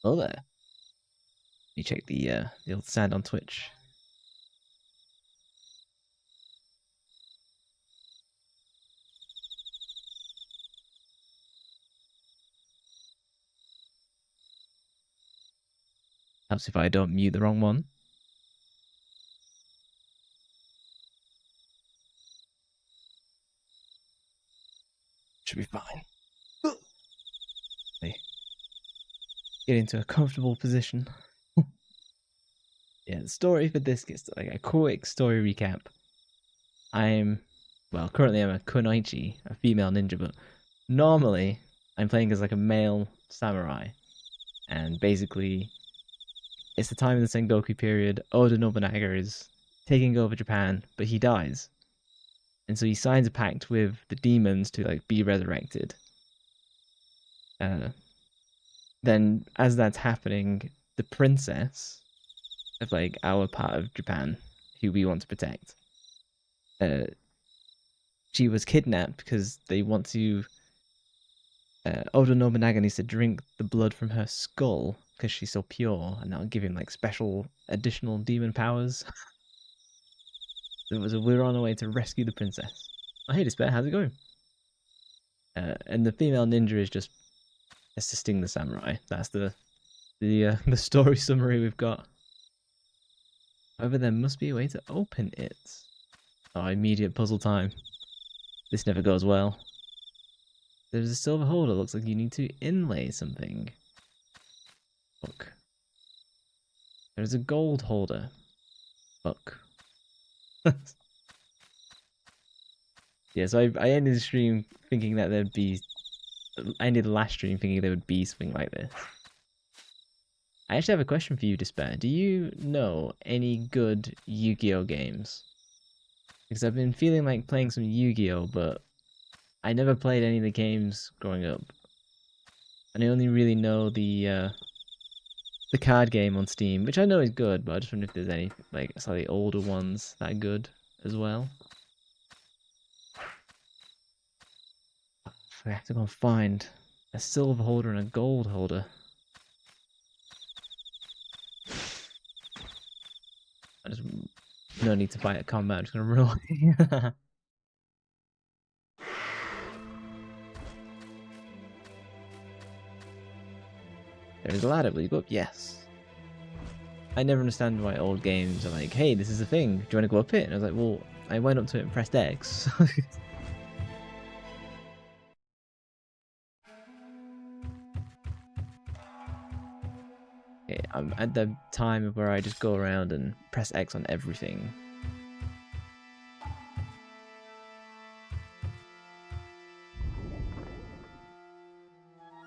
Oh there. You check the old sound on Twitch. Helps if I don't mute the wrong one. Should be fine. Get into a comfortable position. Yeah, the story for this gets like a quick story recap. Currently I'm a kunoichi, a female ninja, but normally I'm playing as like a male samurai. And basically, it's the time in the Sengoku period, Oda Nobunaga is taking over Japan, but he dies. And so he signs a pact with the demons to like be resurrected. Then as that's happening, the princess of like our part of Japan, who we want to protect, she was kidnapped because they want to. Oda Nobunaga needs to drink the blood from her skull because she's so pure, and that'll give him like special additional demon powers. So we're on our way to rescue the princess. Oh, hey, Despair, how's it going? And the female ninja is just assisting the samurai. That's the story summary we've got. However, there must be a way to open it. Oh, immediate puzzle time. This never goes well. There's a silver holder. Looks like you need to inlay something. Look. There's a gold holder. Fuck. Yeah, so I ended the stream thinking that there'd be... I ended the last stream thinking there would be something like this. I actually have a question for you, Despair. Do you know any good Yu-Gi-Oh games? Because I've been feeling like playing some Yu-Gi-Oh, but I never played any of the games growing up. And I only really know the card game on Steam, which I know is good, but I just wonder if there's any like slightly older ones that are good as well. I have to go and find a silver holder and a gold holder. I just no need to fight at combat. I'm just gonna run away. There's a ladder. Will you go up? Yes. I never understand why old games are like, hey, this is a thing. Do you want to go up it? And I was like, well, I went up to it and pressed X. Okay, I'm at the time where I just go around and press X on everything.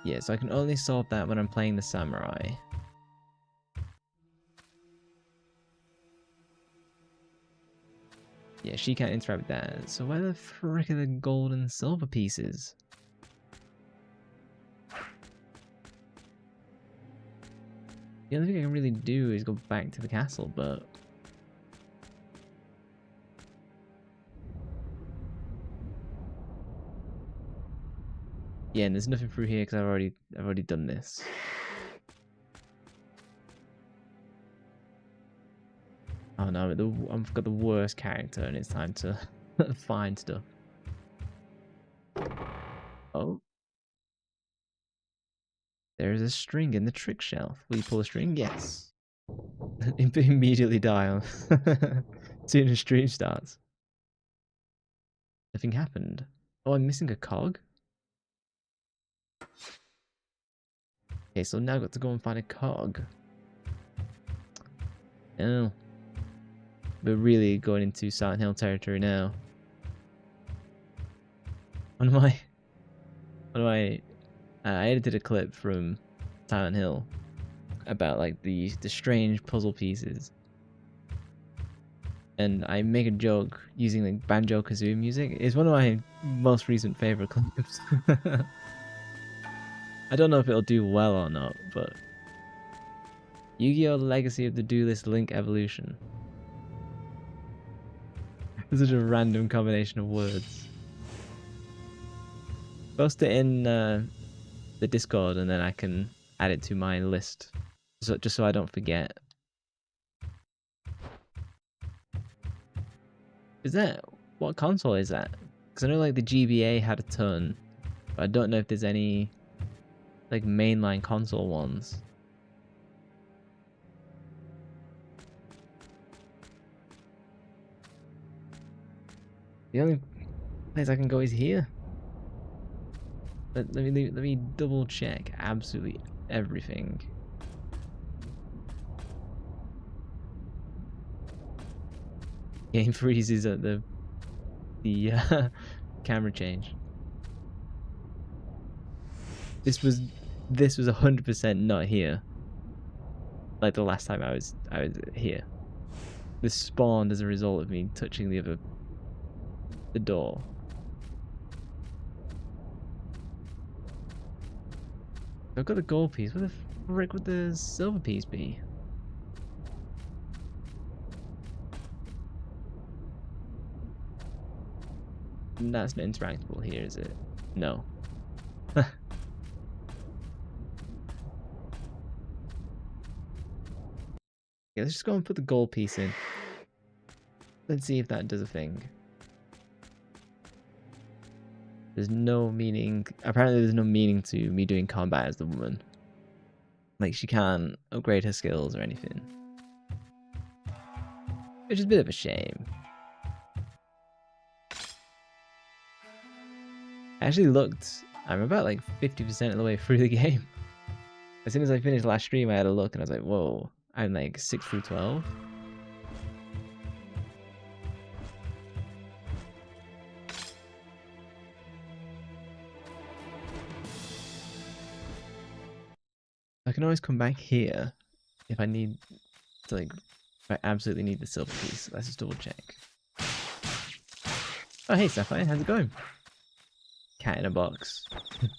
Yeah, so I can only solve that when I'm playing the samurai. Yeah, she can't interact with that. So where the frick are the gold and silver pieces? The only thing I can really do is go back to the castle, but... Yeah, and there's nothing through here because I've already done this. Oh no, I've got the worst character and it's time to find stuff. Oh. There is a string in the trick shelf. Will you pull a string? Yes. Immediately die as soon as stream starts. Nothing happened. Oh, I'm missing a cog? Okay, so now I've got to go and find a cog. Oh. We're really going into Silent Hill territory now. I edited a clip from Silent Hill about like the strange puzzle pieces. And I make a joke using like Banjo-Kazooie music. It's one of my most recent favorite clips. I don't know if it'll do well or not, but Yu-Gi-Oh! Legacy of the Duelist Link Evolution. It's such a random combination of words. Post it in the Discord and then I can add it to my list, so just so I don't forget. Is that what console is that? Because I know like the GBA had a ton, but I don't know if there's any like mainline console ones. The only place I can go is here. Let me double check absolutely everything. Game freezes at the camera change. This was 100% not here. Like the last time I was here. This spawned as a result of me touching the door. I've got the gold piece. Where the frick would the silver piece be? That's not interactable here, is it? No. Yeah, let's just go and put the gold piece in. Let's see if that does a thing. There's no meaning. Apparently, there's no meaning to me doing combat as the woman. Like, she can't upgrade her skills or anything. Which is a bit of a shame. I actually looked. I'm about like 50% of the way through the game. As soon as I finished last stream, I had a look and I was like, whoa, I'm like 6 through 12. I can always come back here if I need to, like, if I absolutely need the silver piece. Let's just double check. Oh, hey Sapphire, how's it going? Cat in a box.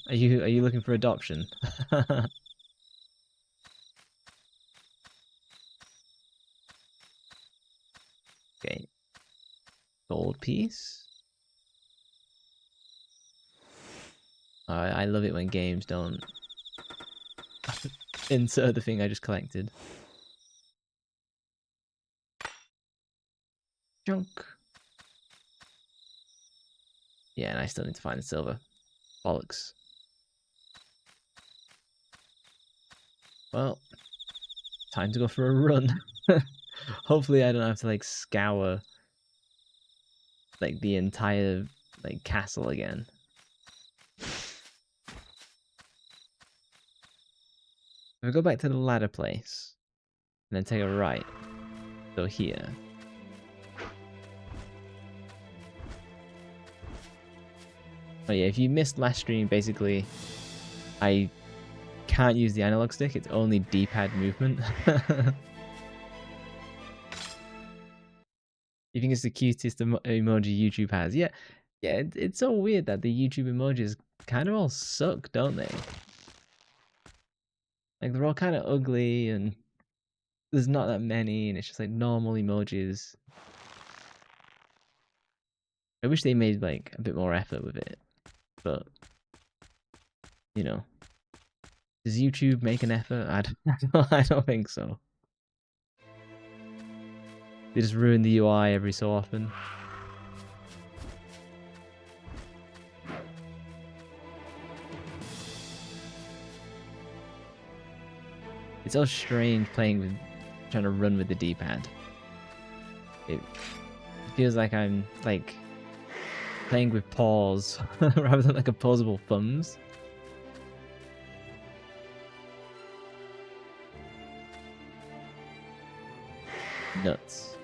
Are you looking for adoption? Okay. Gold piece. I love it when games don't insert the thing I just collected. Junk. Yeah, and I still need to find the silver. Bollocks. Well, time to go for a run. Hopefully I don't have to like scour like the entire like castle again. If I go back to the ladder place and then take a right, so here. Oh yeah, if you missed last stream, basically, I can't use the analog stick, it's only D-pad movement. You think it's the cutest emoji YouTube has? Yeah, it's so weird that the YouTube emojis kind of all suck, don't they? Like, they're all kind of ugly, and there's not that many, and it's just like normal emojis. I wish they made like a bit more effort with it, but you know, does YouTube make an effort? I don't think so. They just ruin the UI every so often. It's so strange trying to run with the D-pad. It feels like I'm like playing with paws rather than like opposable thumbs. Nuts.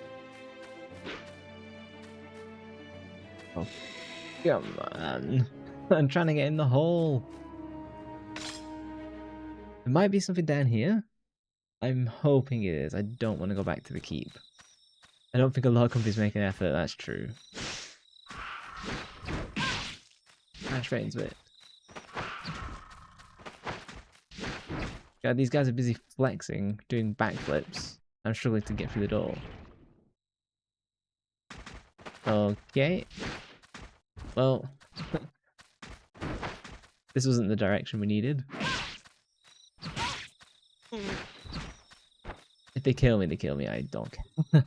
Oh, come on. I'm trying to get in the hole. There might be something down here. I'm hoping it is. I don't want to go back to the keep. I don't think a lot of companies make an effort, that's true. Straight into it. God, these guys are busy flexing, doing backflips. I'm struggling to get through the door. Okay. Well, this wasn't the direction we needed. If they kill me, they kill me. I don't care.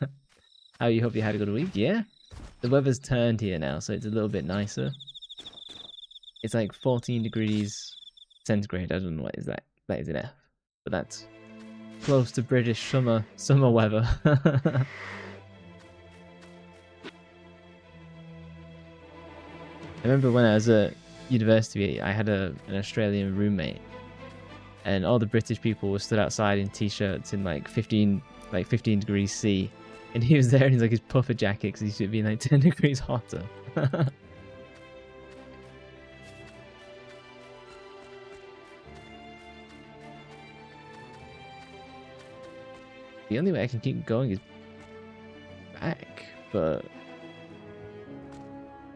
How you hope you had a good week? Yeah. The weather's turned here now, so it's a little bit nicer. It's like 14 degrees centigrade. I don't know what is that. That is in F, but that's close to British summer weather. I remember when I was at university, I had an Australian roommate, and all the British people were stood outside in t-shirts in like 15 degrees C, and he was there in his puffer jacket because he should be like 10 degrees hotter. The only way I can keep going is back, but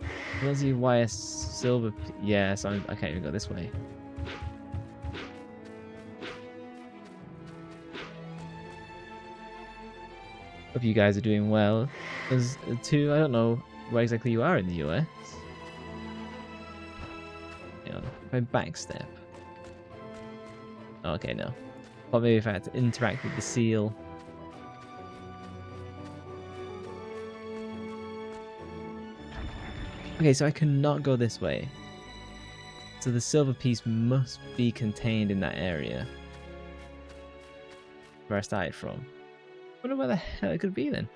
I don't see why a silver. Yeah, so I can't even go this way. Hope you guys are doing well. There's two. I don't know where exactly you are in the US. You know, if I backstep. Oh, okay, no. Or maybe if I had to interact with the seal. Okay, so I cannot go this way. So the silver piece must be contained in that area where I started from. I wonder where the hell it could be then.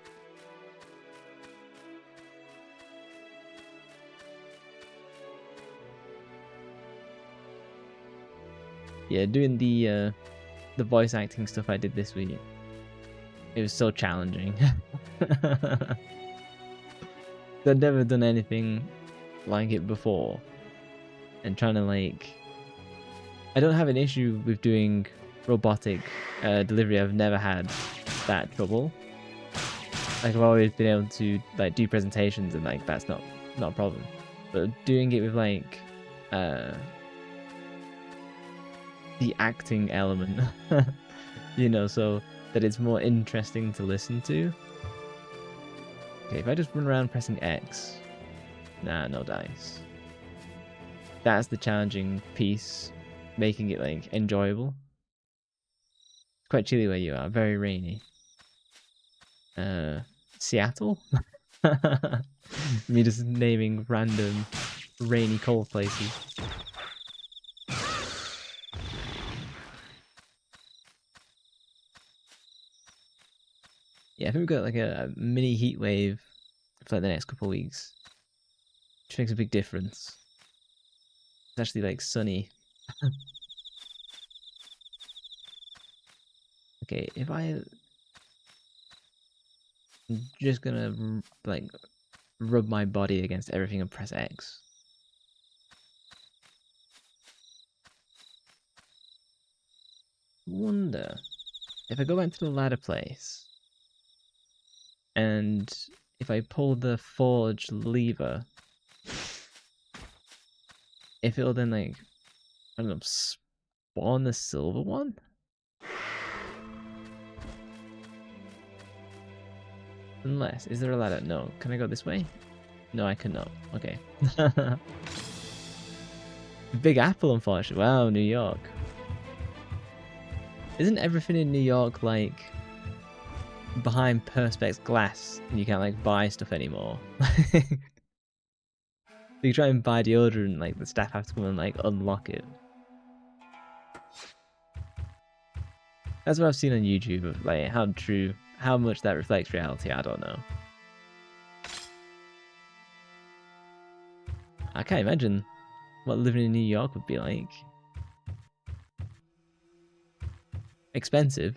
Yeah, doing the voice acting stuff I did this week. It was so challenging. I'd never done anything like it before, and trying to I don't have an issue with doing robotic delivery. I've never had that trouble. I've always been able to do presentations, and that's not a problem. But doing it with the acting element, you know, so that it's more interesting to listen to. Okay, if I just run around pressing X, nah, no dice. That's the challenging piece, making it enjoyable. It's quite chilly where you are, very rainy. Seattle? Me just naming random rainy cold places. Yeah, I think we've got a mini heat wave for the next couple of weeks, which makes a big difference. It's actually sunny. Okay, if I'm just gonna rub my body against everything and press X. Wonder if I go back to the ladder place. And if I pull the forge lever, if it'll then I don't know, spawn the silver one? Unless, is there a ladder? No. Can I go this way? No, I cannot. Okay. Big Apple, unfortunately. Wow, New York. Isn't everything in New York behind perspex glass and you can't buy stuff anymore? You try and buy deodorant, the staff have to come and unlock it. That's what I've seen on YouTube of how much that reflects reality, I don't know. I can't imagine what living in New York would be like. Expensive.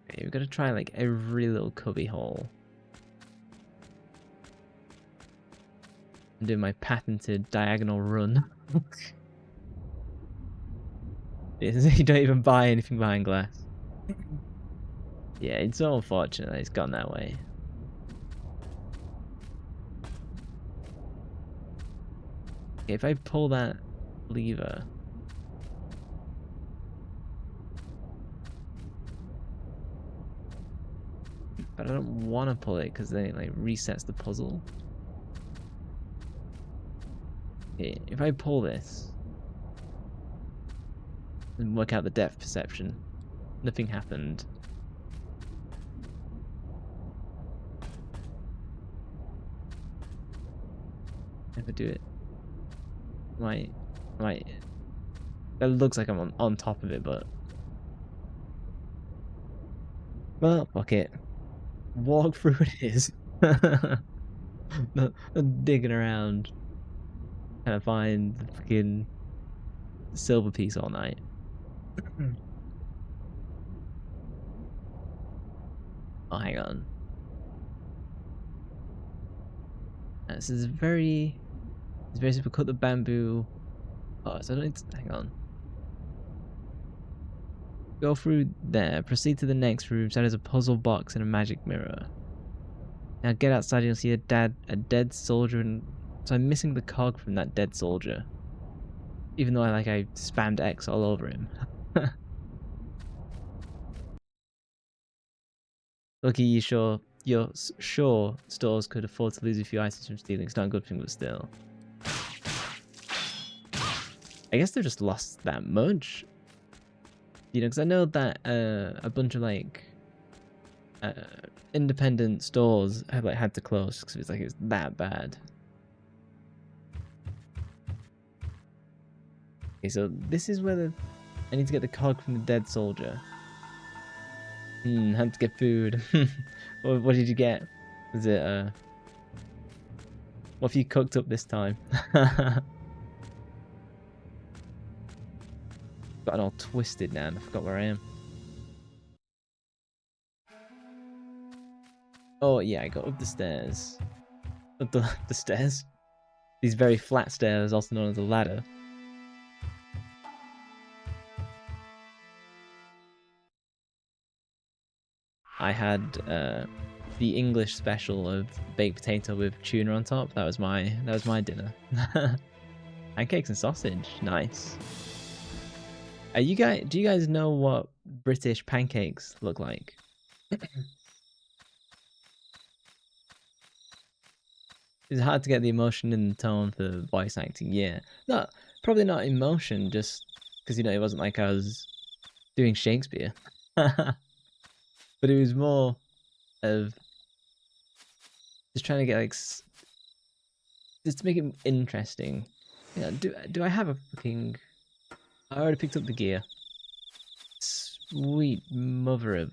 Okay, we've got to try every little cubby hole. I'm doing my patented diagonal run. You don't even buy anything behind glass. Yeah, it's so unfortunate that it's gone that way. Okay, if I pull that lever... But I don't want to pull it because then it like resets the puzzle. Okay, if I pull this and work out the depth perception, nothing happened. Never do it. Might. That looks like I'm on top of it, but. Well, fuck it. Walk through it is. Not digging around trying to find the freaking silver piece all night. Oh, hang on. This is very. It's very simple. Cut the bamboo. Oh, so I don't need to. Hang on. Go through there. Proceed to the next room. So there's a puzzle box and a magic mirror. Now get outside and you'll see a dead soldier, and so I'm missing the cog from that dead soldier. Even though I spammed X all over him. Lucky you're sure stores could afford to lose a few items from stealing. It's not a good thing, but still. I guess they've just lost that much. You know, because I know that a bunch of independent stores have had to close because it's that bad. Okay, so this is where I need to get the cog from the dead soldier. Had to get food. What did you get? Was it what have you cooked up this time? Got all twisted now and I forgot where I am. Oh yeah, I got up the stairs. Up the stairs. These very flat stairs, also known as a ladder. I had the English special of baked potato with tuna on top. That was my dinner. Pancakes and sausage, nice. Do you guys know what British pancakes look like? It's hard to get the emotion in the tone for voice acting. Yeah, probably not emotion, just because it wasn't like I was doing Shakespeare. But it was more of just trying to get just to make it interesting. Yeah, do I have a fucking? I already picked up the gear. Sweet mother of.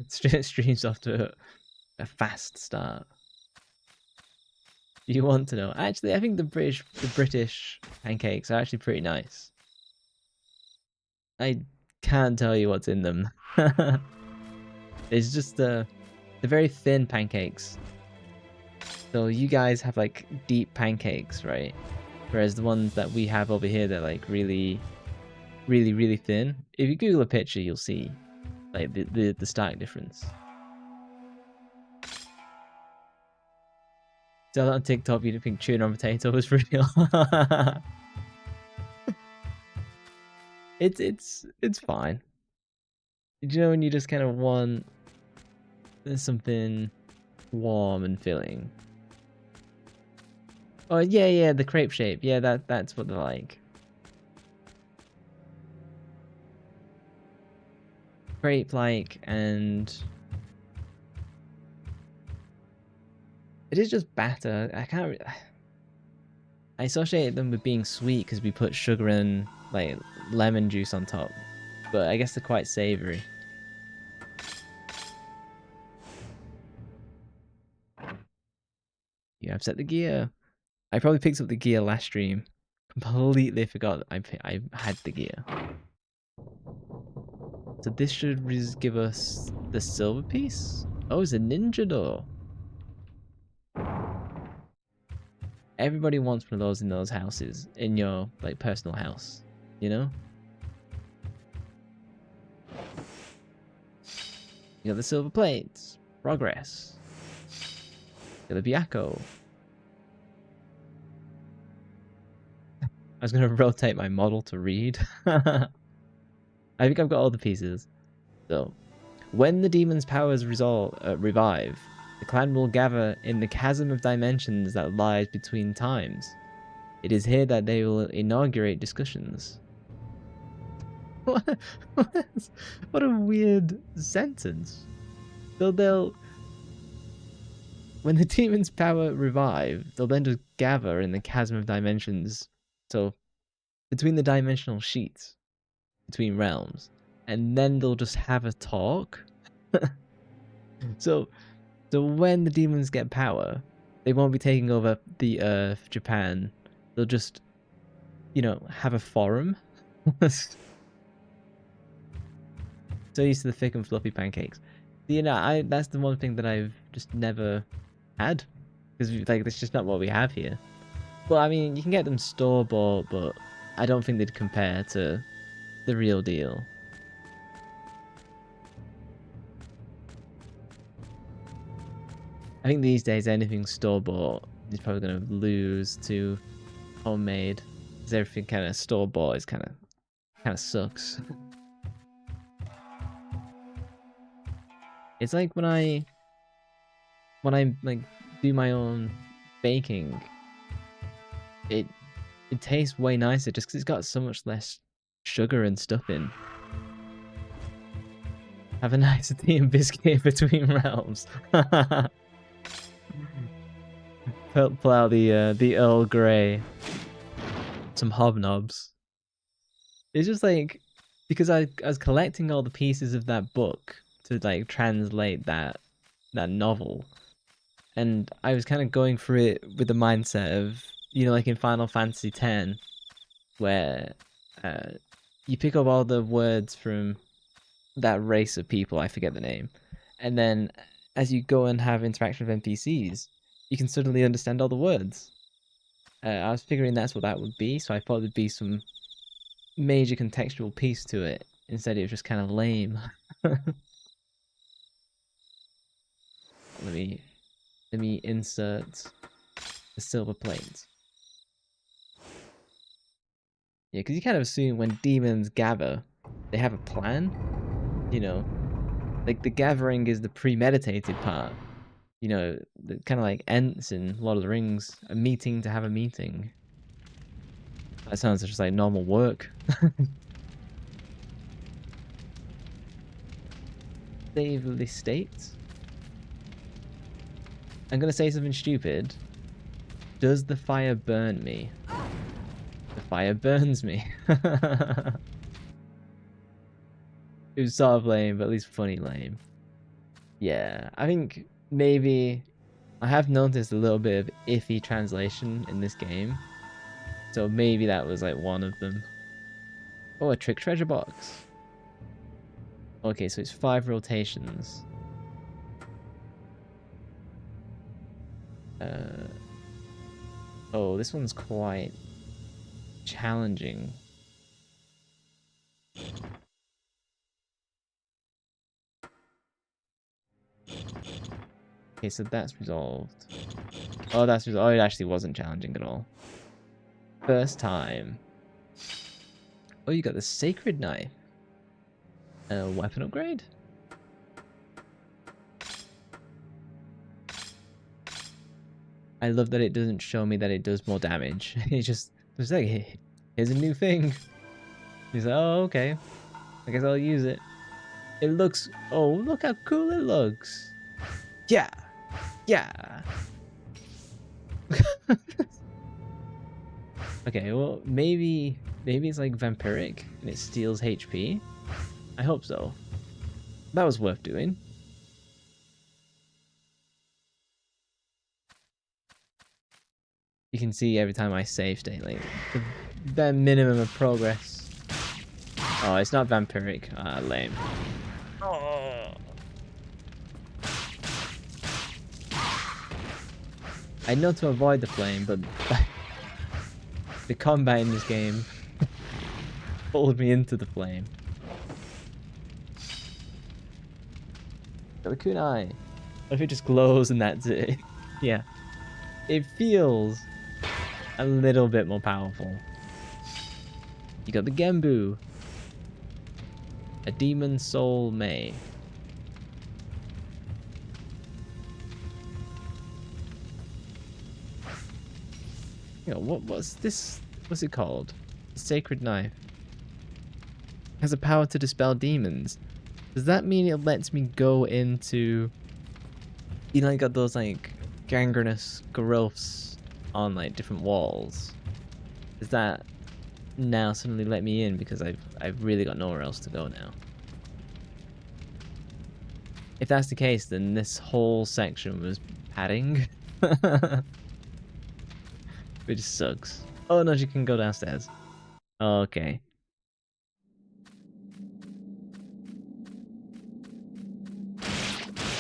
Streams off to a fast start. Do you want to know? Actually, I think the British pancakes are actually pretty nice. I can't tell you what's in them. It's just they're very thin pancakes. So you guys have deep pancakes, right? Whereas the ones that we have over here, they're really, really, really thin. If you Google a picture, you'll see the stark difference. So on TikTok, you didn't think tuna on potato was real. It's fine. You know when you just kind of want something warm and filling. Oh yeah, the crepe shape. Yeah, that's what they're like. Crepe-like, and it is just batter. I associate them with being sweet because we put sugar and lemon juice on top, but I guess they're quite savory. Yeah, I've set the gear. I probably picked up the gear last stream. Completely forgot I had the gear. So this should give us the silver piece. Oh, it's a ninja door. Everybody wants one of those in those houses, in your personal house, you know? You got the silver plates. Progress. You got the Byakko. I was gonna rotate my model to read. I think I've got all the pieces. So, When the demon's powers revive, the clan will gather in the chasm of dimensions that lies between times. It is here that they will inaugurate discussions. What a weird sentence. So when the demon's power revive, they'll then just gather in the chasm of dimensions. So between the dimensional sheets, between realms, and then they'll just have a talk. So when the demons get power, they won't be taking over the Earth, Japan. They'll just, have a forum. So used to the thick and fluffy pancakes. That's the one thing that I've just never had, because that's just not what we have here. Well, I mean, you can get them store-bought, but I don't think they'd compare to the real deal. I think these days anything store-bought is probably going to lose to homemade, because everything kind of store-bought is kind of sucks. It's like when I like do my own baking, it tastes way nicer just because it's got so much less sugar and stuff in. Have a nice tea and biscuit between realms. Pull out the Earl Grey, some hobnobs. It's just like, because I was collecting all the pieces of that book to like translate that novel, and I was kind of going through it with the mindset of, like in Final Fantasy X, where you pick up all the words from that race of people, I forget the name, and then as you go and have interaction with NPCs, you can suddenly understand all the words. I was figuring that's what that would be, so I thought there'd be some major contextual piece to it. Instead, it was just kind of lame. Let me insert the silver plate. Yeah, because you kind of assume when demons gather, they have a plan. Like the gathering is the premeditated part. Kind of like Ents in Lord of the Rings, a meeting to have a meeting. That sounds just like normal work. Save the state. I'm gonna say something stupid. Does the fire burn me? The fire burns me. It was sort of lame, but at least funny lame. Yeah, I think maybe I have noticed a little bit of iffy translation in this game. So maybe that was like one of them. Oh, a trick treasure box. Okay, so it's 5 rotations. Oh, this one's quite challenging. Okay, so that's resolved. Oh, that's resolved. Oh, it actually wasn't challenging at all. First time. Oh, you got the sacred knife. Weapon upgrade? I love that it doesn't show me that it does more damage. It's like, hey, here's a new thing. He's like, oh, okay. I guess I'll use it. It looks, oh, look how cool it looks. Yeah. Yeah. Okay, well, maybe it's like vampiric and it steals HP. I hope so. That was worth doing. You can see every time I save state, like, the bare minimum of progress. Oh, it's not vampiric. Ah, lame. Oh. I know to avoid the flame, but the combat in this game pulled me into the flame. Got the kunai. What if it just glows and that's it? Yeah. It feels a little bit more powerful. You got the Gembu. A demon soul May. You know, what's this? What's it called? Sacred knife. Has the power to dispel demons. Does that mean it lets me go into... You know, I got those like gangrenous growths on like different walls. Does that now suddenly let me in because I've really got nowhere else to go now? If that's the case, then this whole section was padding. Which sucks. Oh no, she can go downstairs. Okay.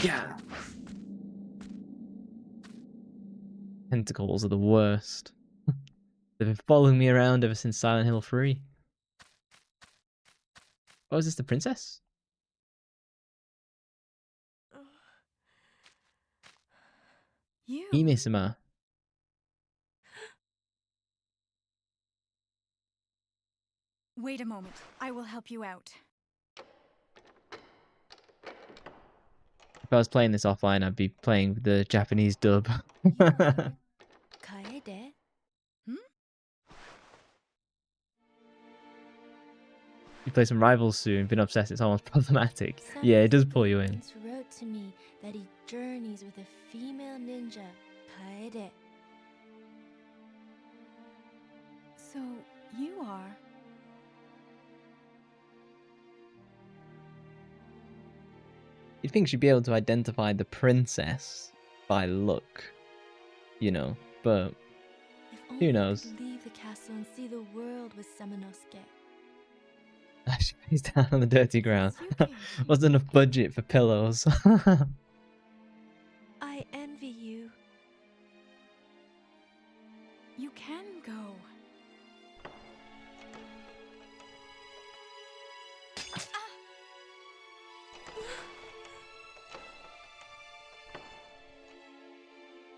Yeah. Tentacles are the worst. They've been following me around ever since Silent Hill 3. Oh, is this the princess? You. Ime-sama. Wait a moment. I will help you out. If I was playing this offline, I'd be playing the Japanese dub. You are Kaede? You play some Rivals soon, been obsessed, it's almost problematic. Yeah, it does pull you in. Once wrote to me that he journeys with a female ninja, Kaede. So, you are... You'd think she'd be able to identify the princess by look, you know, but If only who I knows? could leave the castle and see the world with Samanosuke. She lays down on the dirty ground. You Wasn't enough budget for pillows. I envy you. You can go.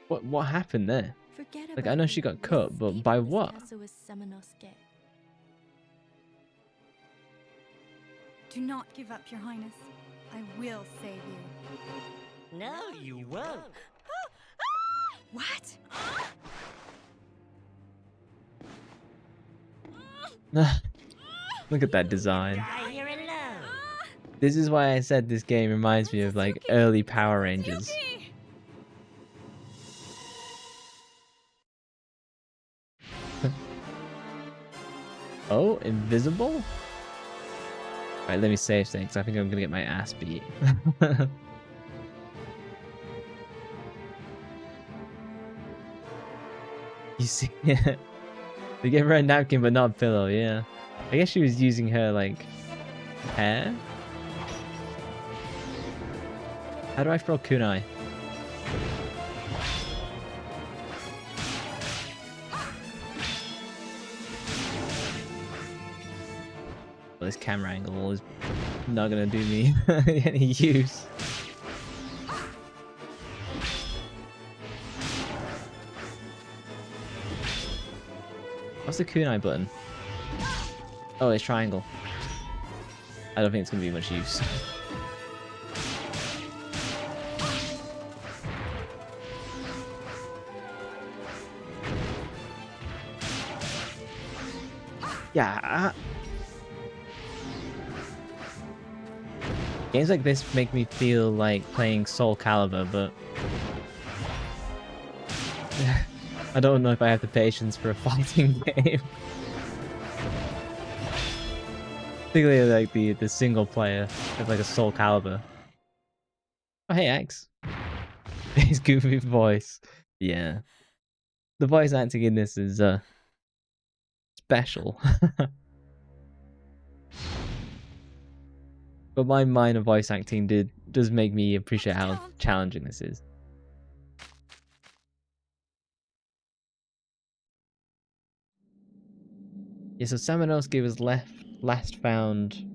What happened there? Forget Like, about I know me. she got Let's cut, but escape by from this what? castle with Samanosuke. Do not give up, Your Highness. I will save you. No, you won't. What? Look at that design. Die here alone. This is why I said this game reminds me of like early Power Rangers. Oh, invisible? Alright, let me save things. I think I'm gonna get my ass beat. You see it? They gave her a napkin but not a pillow, yeah. I guess she was using her, like, hair? How do I throw kunai? Well, this camera angle is not gonna do me any use. What's the kunai button? Oh, it's triangle. I don't think it's gonna be much use. Yeah. Games like this make me feel like playing Soul Calibur, but I don't know if I have the patience for a fighting game. Particularly like the single player of like a Soul Calibur. Oh hey Axe. His goofy voice. Yeah. The voice acting in this is special. But my minor voice acting does make me appreciate how challenging this is. Yeah, so Samanosuke was last found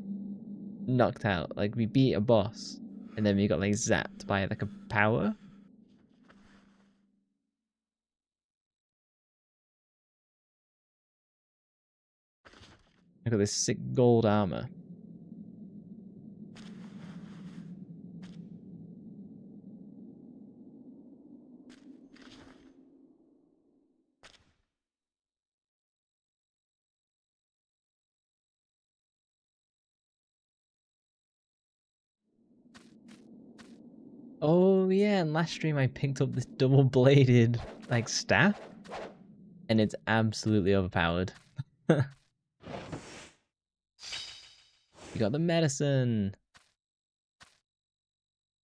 knocked out. Like we beat a boss and then we got like zapped by like a power. Look at this sick gold armor. Oh yeah, and last stream I picked up this double-bladed like staff, and it's absolutely overpowered. You got the medicine.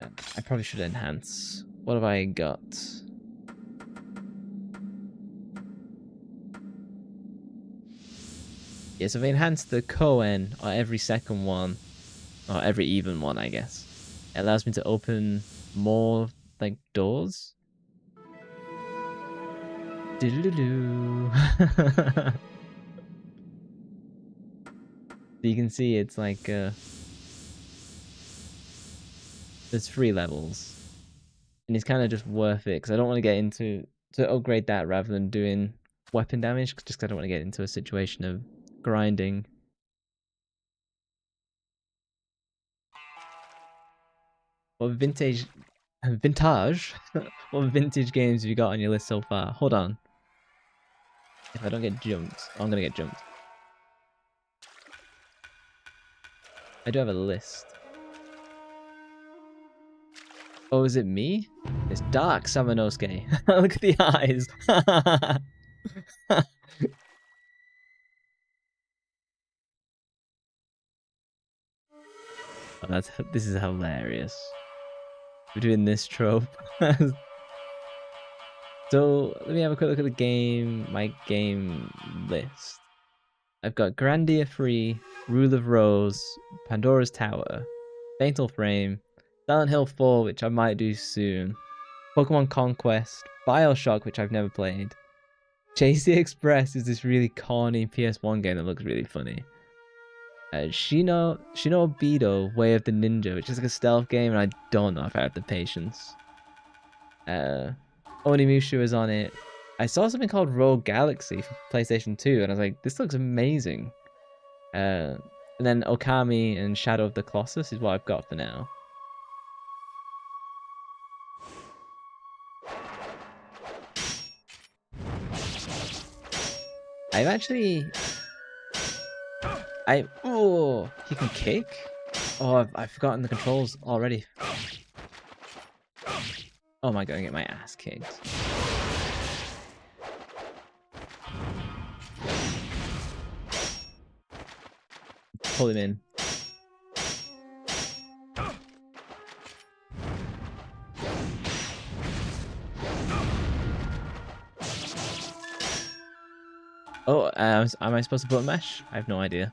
I probably should enhance. What have I got? Yes, I've enhanced the Cohen on every second one, or every even one, I guess. It allows me to open more like doors. Doodle-doo. So you can see it's like there's 3 levels, and it's kind of just worth it because I don't want to get into to upgrade that rather than doing weapon damage, just because I don't want to get into a situation of grinding. What vintage, what vintage games have you got on your list so far? Hold on. If I don't get jumped, I'm gonna get jumped. I do have a list. Oh, is it me? It's Dark Samanosuke. Look at the eyes. Oh, this is hilarious. We're doing this trope. So let me have a quick look at my game list. I've got Grandia Free, Rule of Rose, Pandora's Tower, Fatal Frame, Silent Hill 4, which I might do soon, Pokemon Conquest, Bioshock, which I've never played. Chase the Express is this really corny PS1 game that looks really funny. Shinobido Way of the Ninja, which is like a stealth game, and I don't know if I have the patience. Onimusha is on it. I saw something called Rogue Galaxy for PlayStation 2, and I was like, this looks amazing. And then Okami and Shadow of the Colossus is what I've got for now. I've actually... Oh, he can kick? Oh, I've forgotten the controls already. Oh my god, I get my ass kicked. Pull him in. Oh, am I supposed to put a mesh? I have no idea.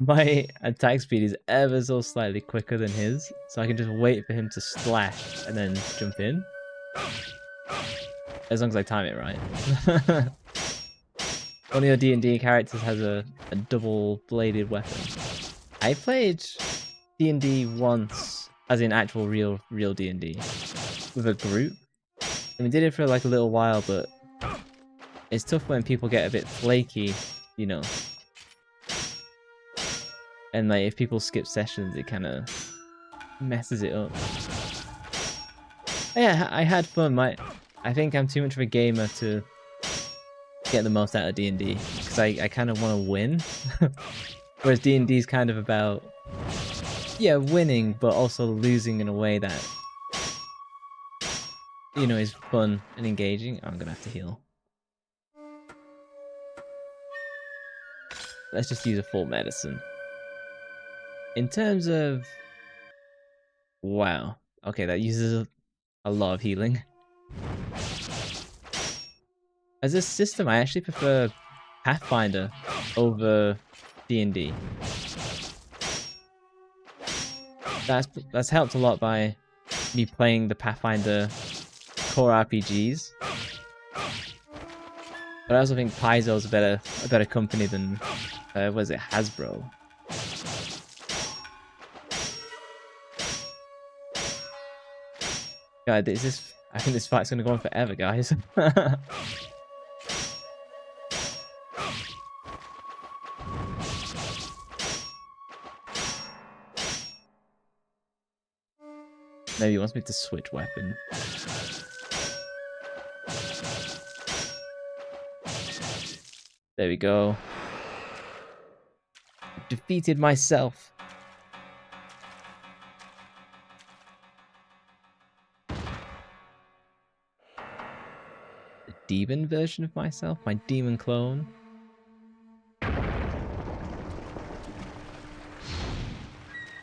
My attack speed is ever so slightly quicker than his, so I can just wait for him to slash and then jump in. As long as I time it right. One of your D&D characters has a double-bladed weapon. I played D&D once, as in actual real D&D, with a group. And we did it for like a little while, but it's tough when people get a bit flaky, you know. And like if people skip sessions, it kind of messes it up. But yeah, I had fun. I think I'm too much of a gamer to get the most out of D&D because I kind of want to win. Whereas D&D is kind of about, yeah, winning, but also losing in a way that, you know, is fun and engaging. Oh, I'm gonna have to heal. Let's just use a full medicine. In terms of... Wow. Okay, that uses a lot of healing. As a system, I actually prefer Pathfinder over D&D. That's helped a lot by me playing the Pathfinder core RPGs. But I also think Paizo's a better company than was it Hasbro? God, I think this fight's gonna go on forever, guys. Maybe he wants me to switch weapon. There we go. Defeated myself. The demon version of myself? My demon clone?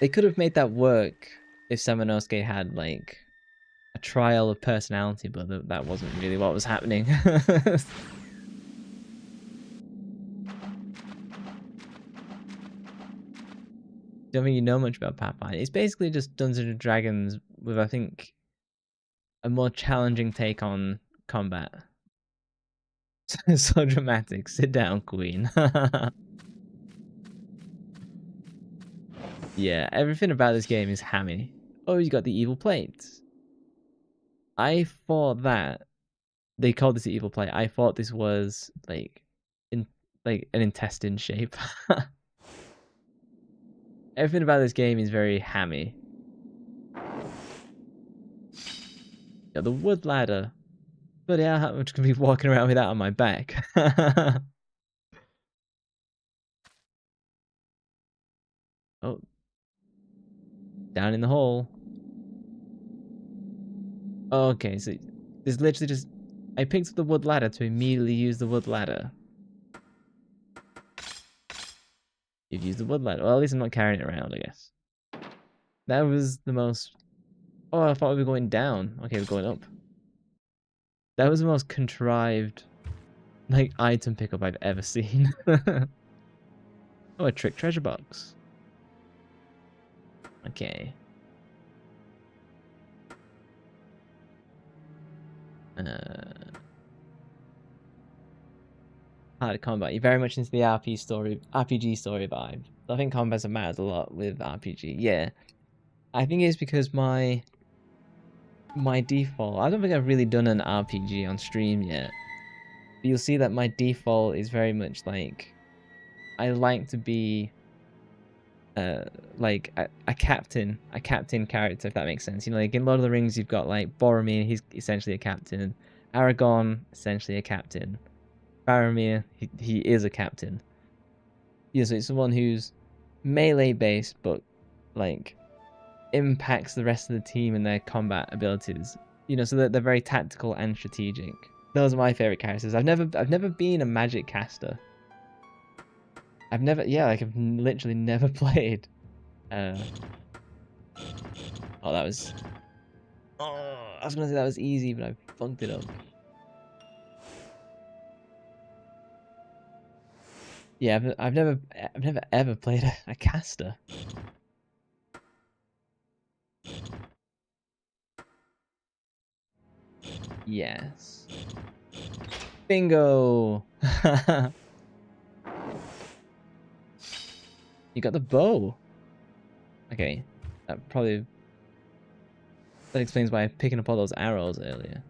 They could have made that work if Samanosuke had, like, a trial of personality, but that wasn't really what was happening. Don't think you know much about Pathfinder. It's basically just Dungeons and Dragons with, I think, a more challenging take on combat. So dramatic. Sit down, Queen. Yeah, everything about this game is hammy. Oh, you got the evil plates. I thought that they called this the evil plate. I thought this was like an intestine shape. Everything about this game is very hammy. Yeah, the wood ladder. Bloody hell, how much can be walking around with that on my back? Oh. Down in the hole. Okay, so there's literally just... I picked up the wood ladder to immediately use the wood ladder. You've used the wood ladder. Well, at least I'm not carrying it around, I guess. That was the most... Oh, I thought we were going down. Okay, we're going up. That was the most contrived, like, item pickup I've ever seen. Oh, a trick treasure box. Okay. Hard combat. You're very much into the RPG story vibe. I think combats have mattered a lot with RPG. Yeah. I think it's because my default... I don't think I've really done an RPG on stream yet. But you'll see that my default is very much like... I like to be... like a captain character, if that makes sense. You know, like in Lord of the Rings, you've got like Boromir, he's essentially a captain. Aragorn, essentially a captain. Faramir, he is a captain. Yeah, so it's someone who's melee based, but like impacts the rest of the team and their combat abilities. You know, so that they're very tactical and strategic. Those are my favorite characters. I've never been a magic caster. I've literally never played. Oh, that was... Oh, I was gonna say that was easy, but I funked it up. Yeah, I've never ever played a caster. Yes. Bingo! You got the bow. Okay, that explains why I'm picking up all those arrows earlier.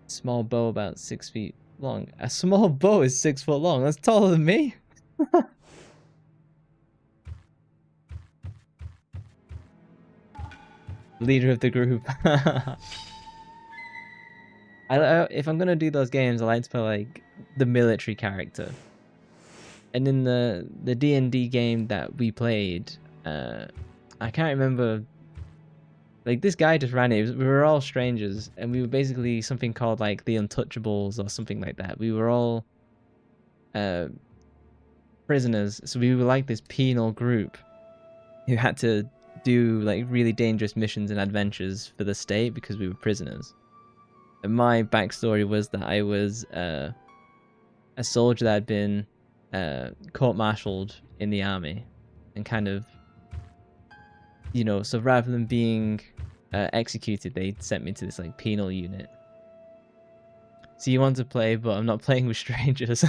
Small bow about 6 feet long. A small bow is 6 foot long. That's taller than me. Leader of the group. If I'm gonna do those games, I like to play like the military character. And in the D&D game that we played, I can't remember. Like this guy just ran it. We were all strangers, and we were basically something called like the Untouchables or something like that. We were all prisoners, so we were like this penal group who had to do like really dangerous missions and adventures for the state because we were prisoners. And my backstory was that I was a soldier that had been court-martialed in the army, and kind of, you know, so rather than being executed, they sent me to this like penal unit. So you want to play, but I'm not playing with strangers.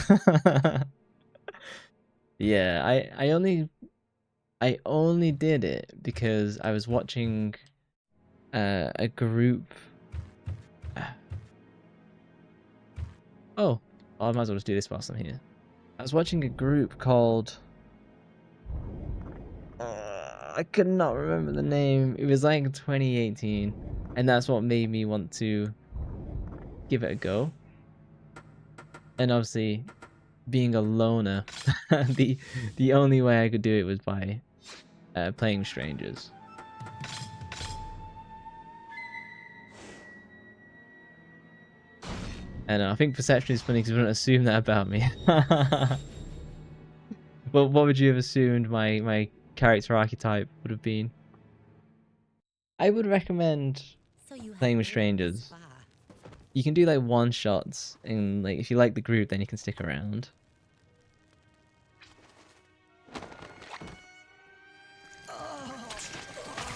Yeah, I only did it because I was watching a group. Oh, I might as well just do this whilst I'm here. I was watching a group called... I I could not remember the name. It was like 2018, and that's what made me want to give it a go. And obviously, being a loner, the only way I could do it was by playing strangers. And I think perception is funny because we don't assume that about me. Well, what would you have assumed my character archetype would have been? I would recommend So you have playing with made it this strangers. far. You can do like one shots, and like if you like the group, then you can stick around.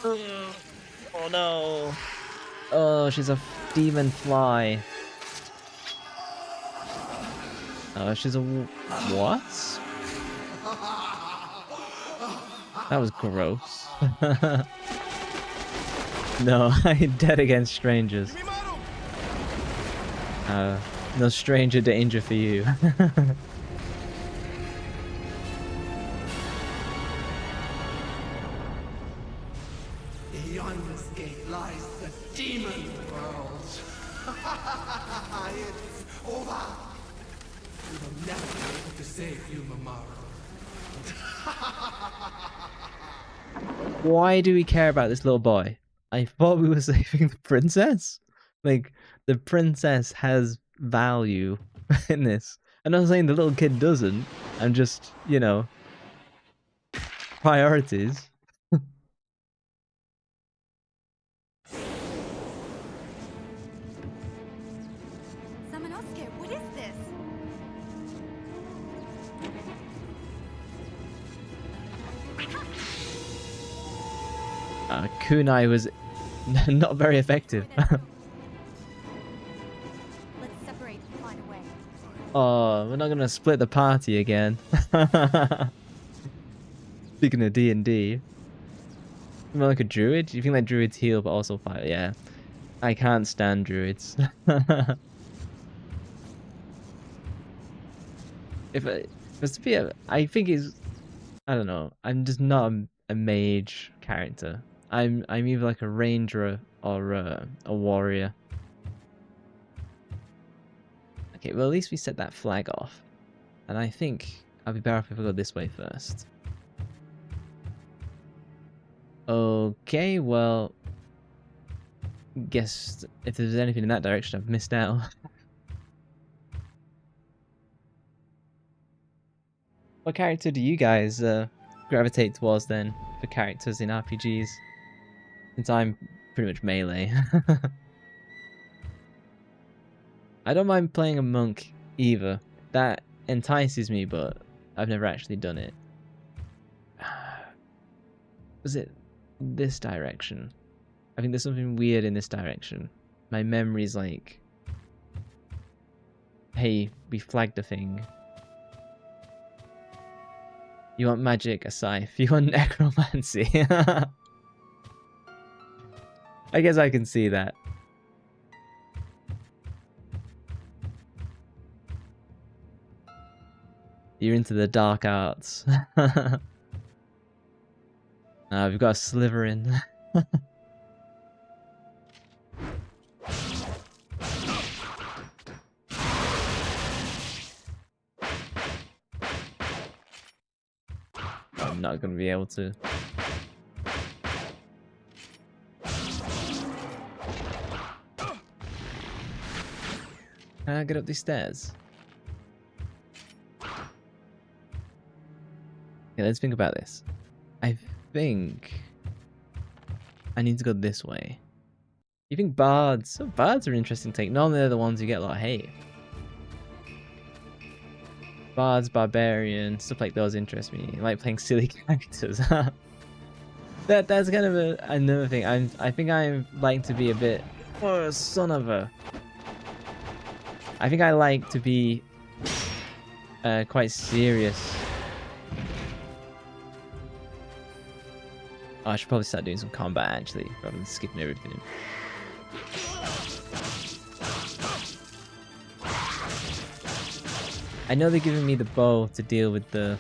Oh no! Oh, she's a demon fly. Oh, she's a what? That was gross. No, I'm dead against strangers. No stranger danger for you. Beyond this gate lies the demon world. It's over. We will never be able to save you, Mamoru. Why do we care about this little boy? I thought we were saving the princess. Like, the princess has value in this. I'm not saying the little kid doesn't. I'm just, you know, priorities. Samanosuke, what is this? Kunai was not very effective. Let's separate and find a way. Oh, we're not gonna split the party again. Speaking of D&D, you like a druid? Do you think like druids heal but also fight? Yeah, I can't stand druids. If it was to be I think it's, I don't know. I'm just not a mage character. I'm either like a ranger or a warrior. Okay, well at least we set that flag off, and I think I'll be better off if I go this way first. Okay, well, guess if there's anything in that direction I've missed out. What character do you guys gravitate towards then for characters in RPGs? Since I'm pretty much melee. I don't mind playing a monk either. That entices me, but I've never actually done it. Was it this direction? I think there's something weird in this direction. My memory's like, hey, we flagged a thing. You want magic, a scythe. You want necromancy. I guess I can see that. You're into the dark arts. We've got a Slytherin. I'm not gonna be able to. Can I get up these stairs? Okay, let's think about this. I think I need to go this way. You think bards? Oh, bards are an interesting take. Normally they're the ones who get a lot of hate. Bards, barbarian, stuff like those interest me. I like playing silly characters. That's kind of another thing. I think I like to be a bit. Oh, son of a. I think I like to be quite serious. Oh, I should probably start doing some combat actually, rather than skipping everything. I know they're giving me the bow to deal with the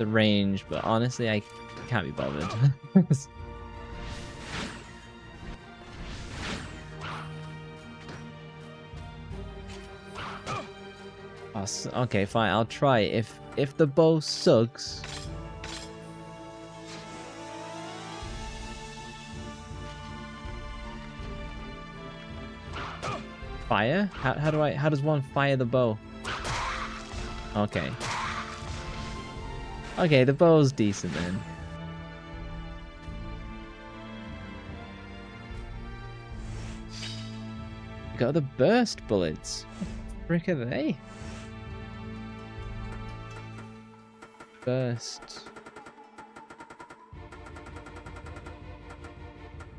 the range, but honestly, I can't be bothered. Oh, okay, fine. I'll try it. If the bow sucks. Fire? How does one fire the bow? Okay. Okay, the bow's decent then. You got the burst bullets. What the frick are they? Burst.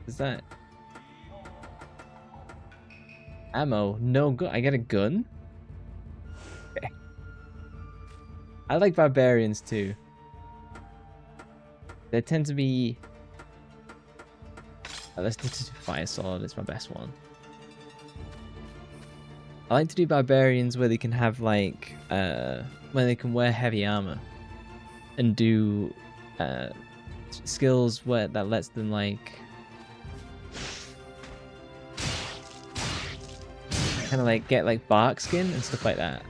Is that ammo? No gun. I get a gun? Okay. I like barbarians too. They tend to be... let's do fire sword. It's my best one. I like to do barbarians where they can have like where they can wear heavy armor and do skills where that lets them like kind of like get like bark skin and stuff like that.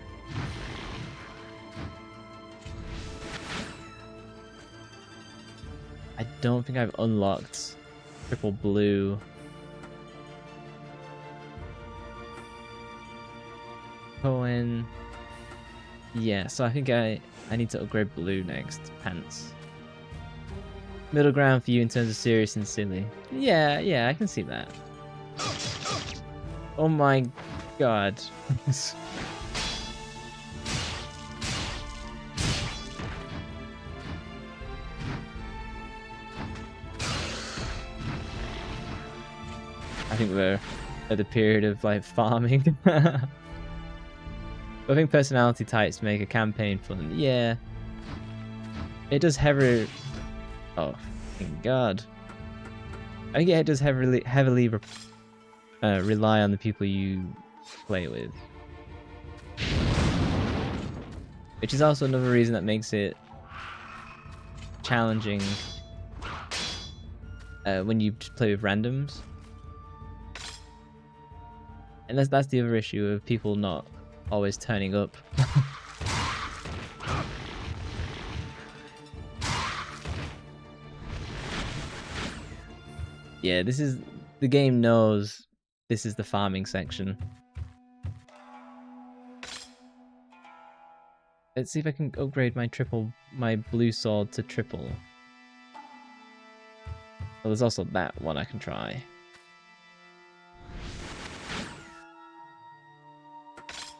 I don't think I've unlocked triple blue. Cohen. Yeah, so I think I need to upgrade blue next. Pants. Middle ground for you in terms of serious and silly. Yeah, I can see that. Oh my god. I think we're at the period of like farming. I think personality types make a campaign fun. Yeah. It does heavily... Oh, thank God. I think it does heavily rely on the people you play with. Which is also another reason that makes it challenging when you just play with randoms. And that's the other issue of people not always turning up. Yeah, this is... The game knows this is the farming section. Let's see if I can upgrade my blue sword to triple. Well, there's also that one I can try.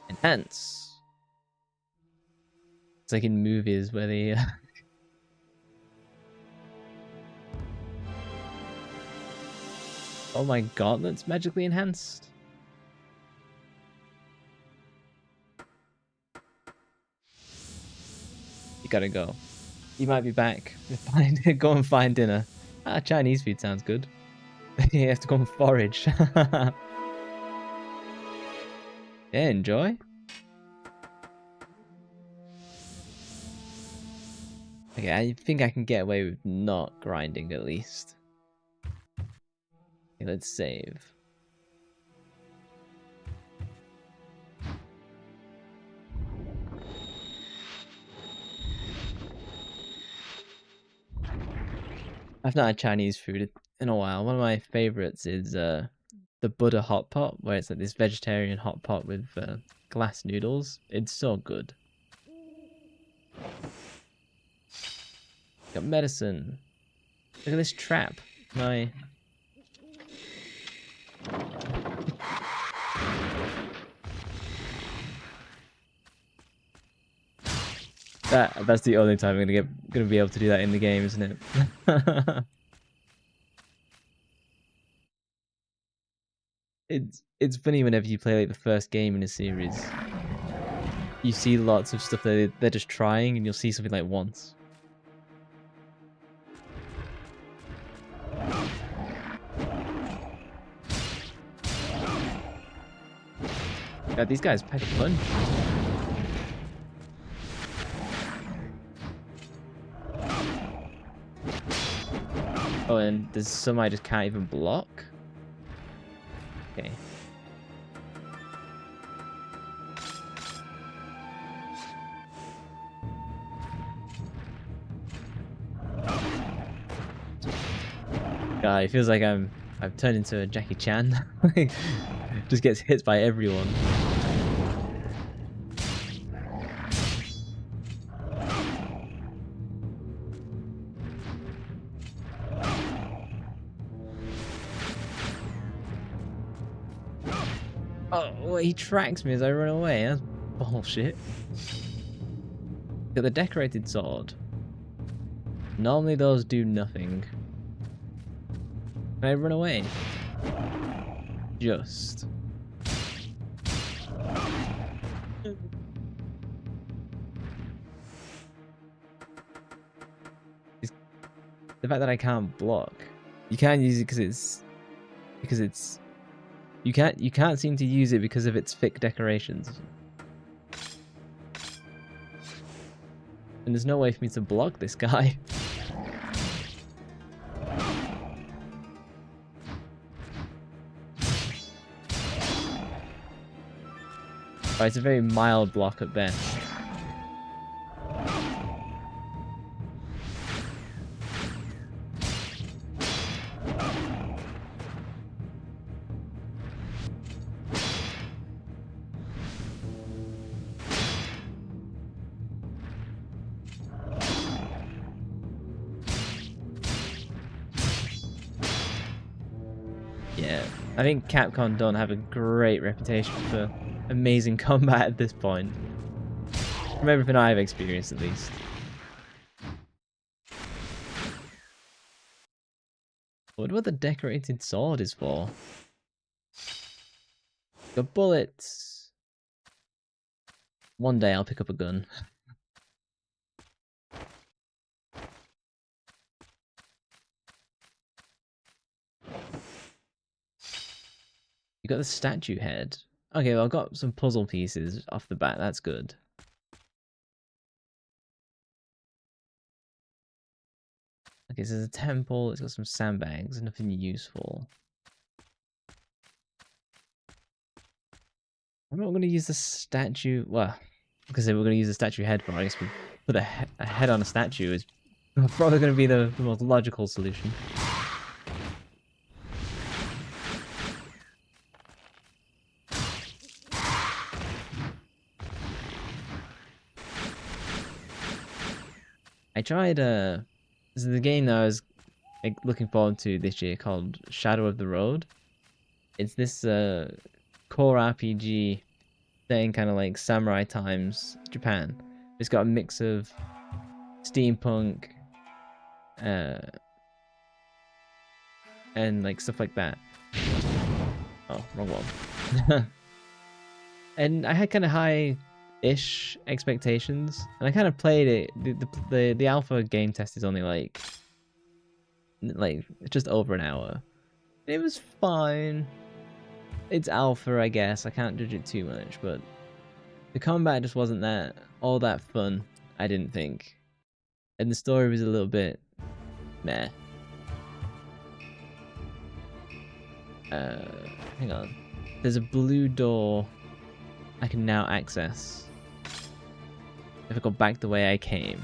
Enhance. It's like in movies where they... Oh my god, that's magically enhanced. You gotta go. You might be back. Go and find dinner. Ah, Chinese food sounds good. You have to go and forage. Yeah, enjoy. Okay, I think I can get away with not grinding at least. Okay, let's save. I've not had Chinese food in a while. One of my favorites is the Buddha hot pot, where it's like this vegetarian hot pot with glass noodles. It's so good. Got medicine. Look at this trap. My... That's the only time I'm gonna be able to do that in the game, isn't it? It's funny whenever you play like the first game in a series. You see lots of stuff that they're just trying, and you'll see something like once. God, these guys pack a punch. and there's some I just can't even block. Okay. God, it feels like I've turned into a Jackie Chan. Just gets hit by everyone. Oh, well, he tracks me as I run away. That's bullshit. Got the decorated sword. Normally those do nothing. Can I run away? Just. The fact that I can't block. You can't use it because it's you can't seem to use it because of its thick decorations. And there's no way for me to block this guy. Oh, it's a very mild block at best. Yeah, I think Capcom don't have a great reputation for amazing combat at this point. From everything I've experienced, at least. I wonder what the decorated sword is for. Got bullets. One day I'll pick up a gun. You got the statue head. Okay, well, I've got some puzzle pieces off the bat. That's good. Okay, so there's a temple. It's got some sandbags. Nothing useful. I'm not going to use the statue. Well, because we're going to use the statue head for. I guess we put a head on a statue is probably going to be the most logical solution. I tried this is the game that I was looking forward to this year called Shadow of the Road. It's this core RPG thing, kind of like samurai times Japan. It's got a mix of steampunk and like stuff like that. Oh, wrong one. And I had kind of high-ish expectations, and I kind of played it. The alpha game test is only like just over an hour. It was fine. It's alpha, I guess. I can't judge it too much, but the combat just wasn't all that fun, I didn't think. And the story was a little bit meh. Hang on. There's a blue door I can now access if I go back the way I came.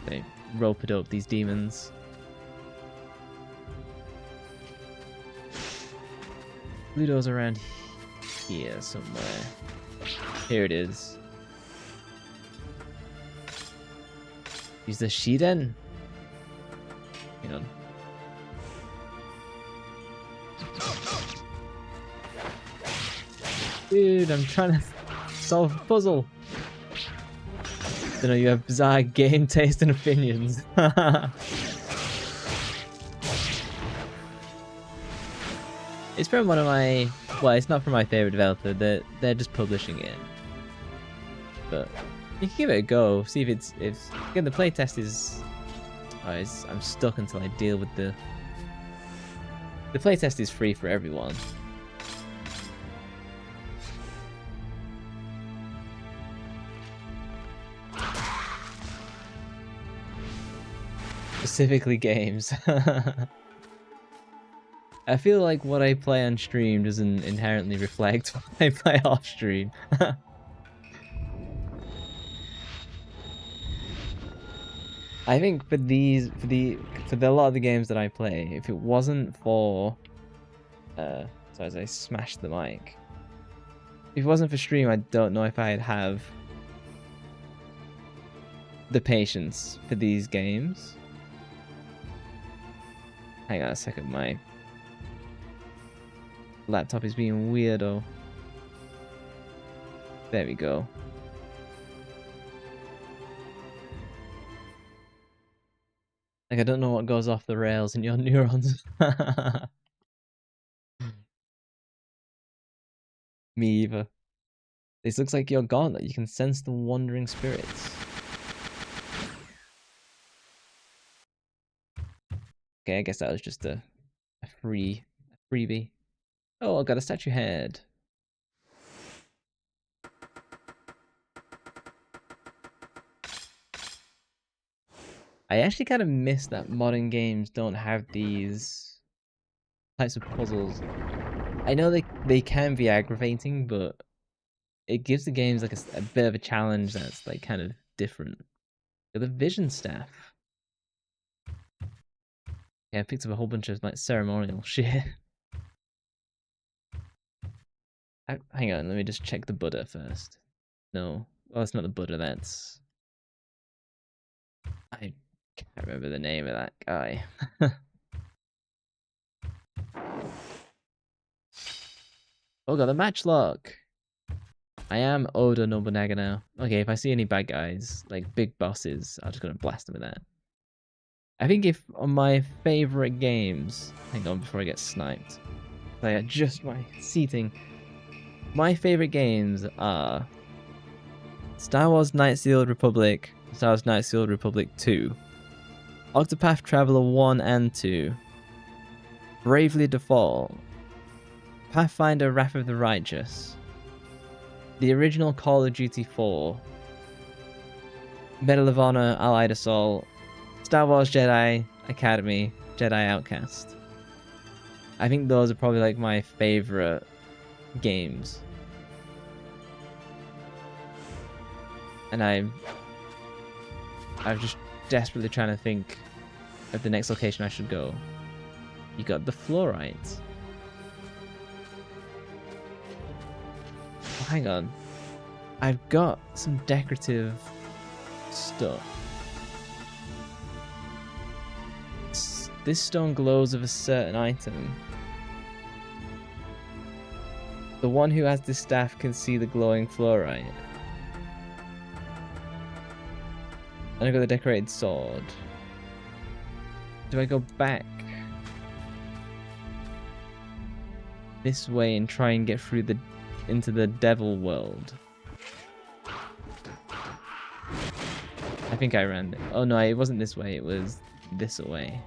They rope it up, these demons. Blue door's around here somewhere. Here it is. Use the Shiden. Hang on. Dude, I'm trying to solve a puzzle. I know you have bizarre game taste and opinions. It's from one of my... Well, it's not from my favorite developer. They're just publishing it. But you can give it a go. See if it's... Again, the playtest is... Oh, I'm stuck until I deal with the... The playtest is free for everyone. specifically games. I feel like what I play on stream doesn't inherently reflect what I play off stream. I think for a lot of the games that I play, if it wasn't for so as I smashed the mic. If it wasn't for stream, I don't know if I'd have the patience for these games. Hang on a second, my laptop is being weirdo. There we go. Like, I don't know what goes off the rails in your neurons. Me either. This looks like your gauntlet. You can sense the wandering spirits. Okay, I guess that was just a freebie. Oh, I got a statue head. I actually kind of miss that modern games don't have these types of puzzles. I know they can be aggravating, but it gives the games like a bit of a challenge that's like kind of different. The vision staff. Yeah, I picked up a whole bunch of like ceremonial shit. Hang on, let me just check the Buddha first. No, well, it's not the Buddha. That's I can't remember the name of that guy. Oh, got the matchlock. I am Oda Nobunaga now. Okay, if I see any bad guys, like big bosses, I'm just gonna blast them with that. I think if on my favorite games, hang on before I get sniped, I adjust my seating. My favorite games are Star Wars Knights of the Old Republic, Star Wars Knights of the Old Republic 2, Octopath Traveler 1 and 2, Bravely Default, Pathfinder Wrath of the Righteous, the original Call of Duty 4, Medal of Honor Allied Assault, Star Wars Jedi Academy, Jedi Outcast. I think those are probably like my favorite games. And I'm just desperately trying to think of the next location I should go. You got the fluorite. Oh, hang on. I've got some decorative stuff. This stone glows with a certain item. The one who has this staff can see the glowing fluorite. And I got the decorated sword. Do I go back this way and try and get through into the devil world? I think I ran it. Oh no, it wasn't this way, it was this way.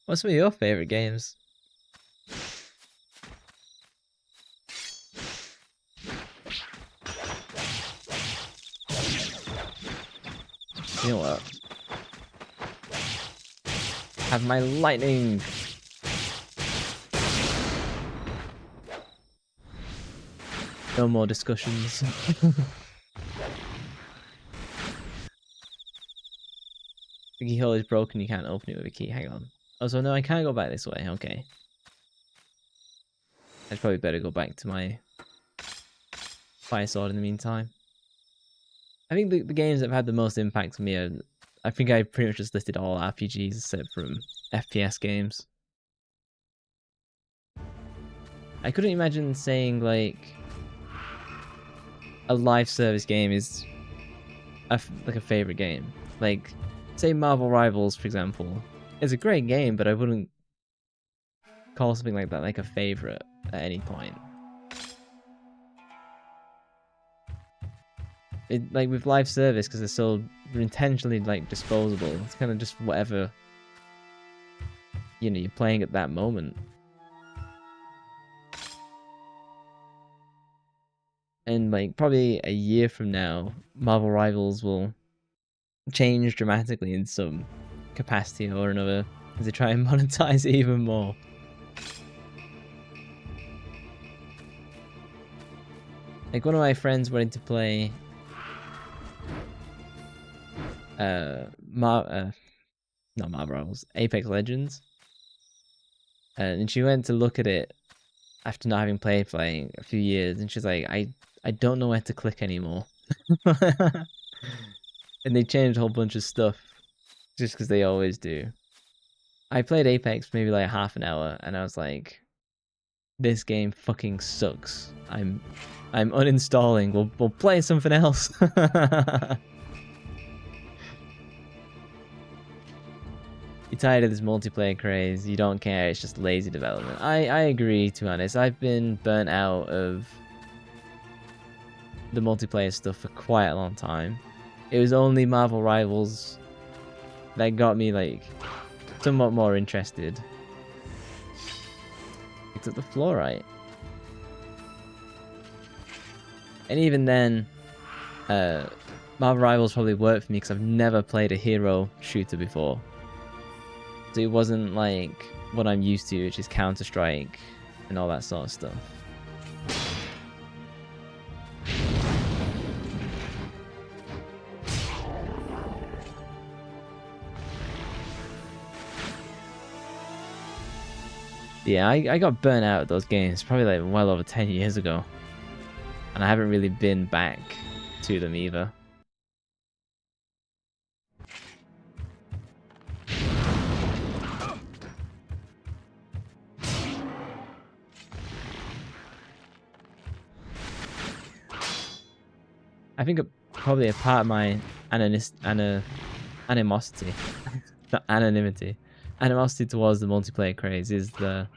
What's some of your favorite games? You know what? Have my lightning! No more discussions. The keyhole is broken, you can't open it with a key. Hang on. Oh, so no, I can't go back this way. Okay. I'd probably better go back to my fire sword in the meantime. I think the games that have had the most impact on me are... I think I pretty much just listed all RPGs except from FPS games. I couldn't imagine saying, like... a live service game is... like a favorite game. Like, say Marvel Rivals, for example. It's a great game, but I wouldn't call something like that like a favorite at any point. Like with live service, because they're intentionally like disposable. It's kind of just whatever you're playing at that moment. And like probably a year from now, Marvel Rivals will change dramatically in some capacity or another as they try and monetize it even more. Like one of my friends wanted to play not Marvel Rivals, Apex Legends. And she went to look at it after not having played for like a few years, and she's like, I don't know where to click anymore. And they changed a whole bunch of stuff just because they always do. I played Apex for maybe like half an hour, and I was like, this game fucking sucks. I'm uninstalling. We'll play something else. You're tired of this multiplayer craze, you don't care, it's just lazy development. I agree, to be honest. I've been burnt out of the multiplayer stuff for quite a long time. It was only Marvel Rivals that got me like somewhat more interested. Picked up the fluorite. And even then, Marvel Rivals probably worked for me because I've never played a hero shooter before. So it wasn't like what I'm used to, which is Counter-Strike and all that sort of stuff. Yeah, I got burnt out of those games probably like well over 10 years ago. And I haven't really been back to them either. I think probably a part of my animosity, not anonymity, animosity towards the multiplayer craze is the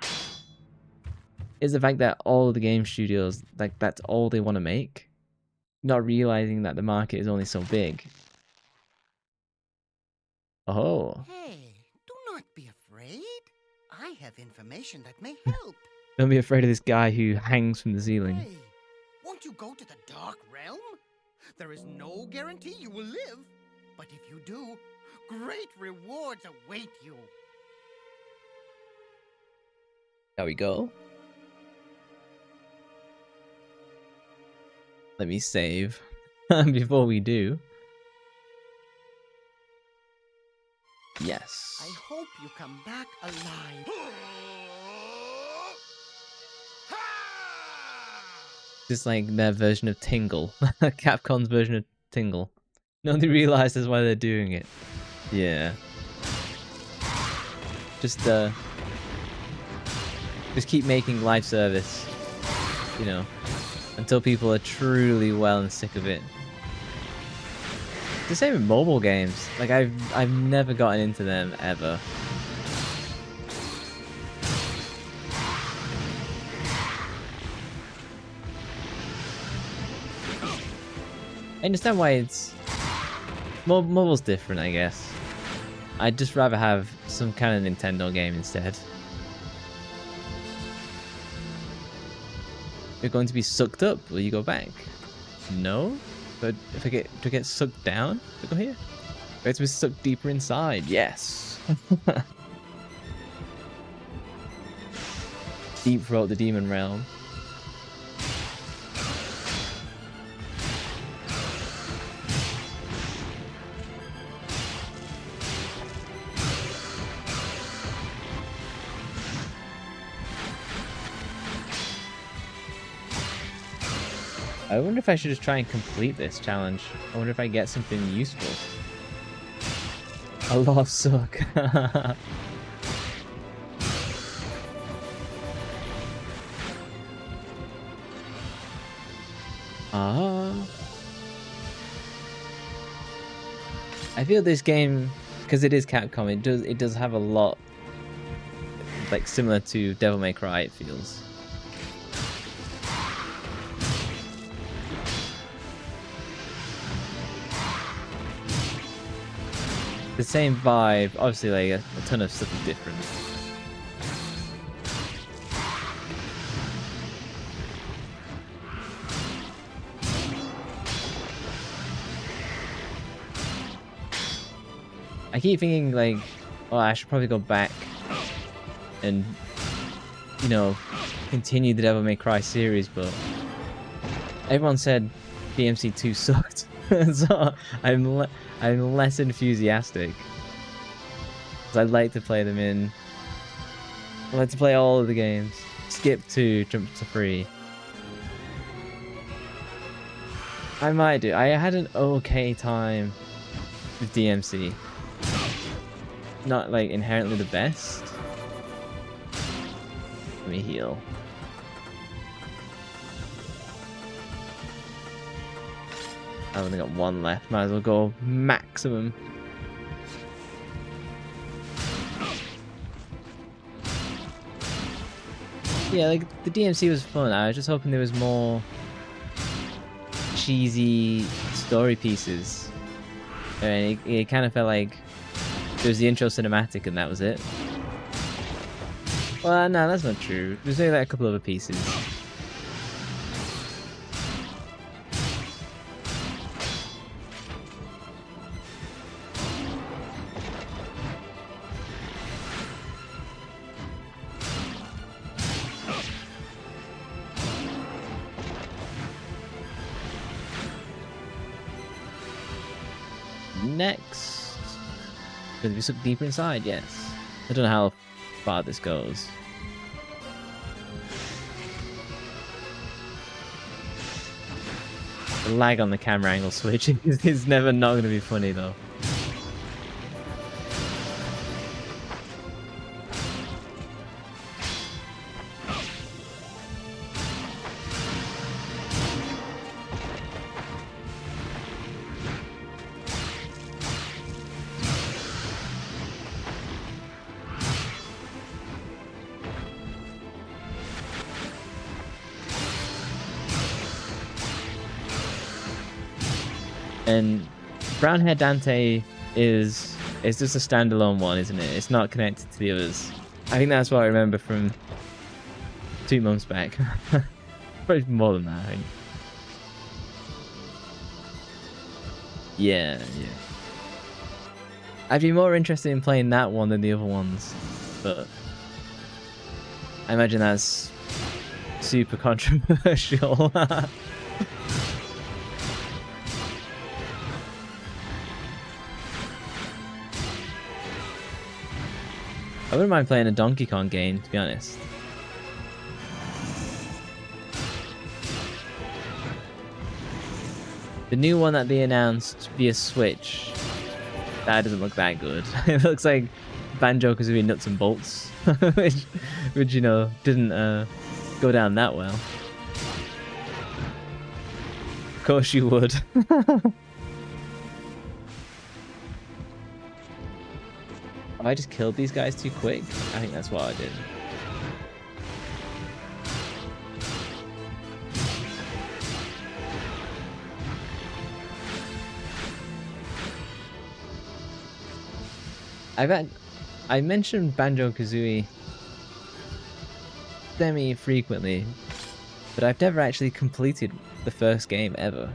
fact that all the game studios, like, that's all they want to make, not realizing that the market is only so big. Oh. Hey, do not be afraid. I have information that may help. Don't be afraid of this guy who hangs from the ceiling. Hey, won't you go to the Dark Realm? There is no guarantee you will live, but if you do, great rewards await you. There we go. Let me save before we do. Yes. I hope you come back alive. Just like their version of Tingle. Capcom's version of Tingle. Nobody realizes why they're doing it. Yeah. Just keep making live service, you know, until people are truly well and sick of it. It's the same with mobile games. Like I've never gotten into them ever. I understand why it's mobile's different, I guess. I'd just rather have some kind of Nintendo game instead. You're going to be sucked up. Will you go back? No? But if I get sucked down, go here. Going to be sucked deeper inside. Yes. Deep throat the demon realm. I wonder if I should just try and complete this challenge. I wonder if I get something useful. A lot of suck. I feel this game, because it is Capcom, it does have a lot, like, similar to Devil May Cry, it feels. The same vibe, obviously like a ton of stuff is different. I keep thinking like, oh, I should probably go back and, you know, continue the Devil May Cry series, but everyone said DMC2 sucked, so I'm less enthusiastic. Because I'd like to play them in. I'd like to play all of the games. Skip 2, jump to 3. I might do. I had an okay time with DMC. Not like inherently the best. Let me heal. I've only got one left. Might as well go maximum. Yeah, like the DMC was fun. I was just hoping there was more cheesy story pieces. And it kind of felt like there was the intro cinematic and that was it. Well, no, that's not true. There's only like a couple other pieces. Next, could we look deeper inside? Yes. I don't know how far this goes. The lag on the camera angle switch is never not going to be funny though. And Brown Hair Dante is just a standalone one, isn't it? It's not connected to the others. I think that's what I remember from 2 months back. Probably more than that, I think. Yeah. I'd be more interested in playing that one than the other ones, but I imagine that's super controversial. I wouldn't mind playing a Donkey Kong game, to be honest. The new one that they announced via Switch, that doesn't look that good. It looks like Banjo-Kazooie Nuts and Bolts, which you know, didn't go down that well. Of course you would. I just killed these guys too quick? I think that's what I did. I mentioned Banjo-Kazooie semi-frequently, but I've never actually completed the first game ever,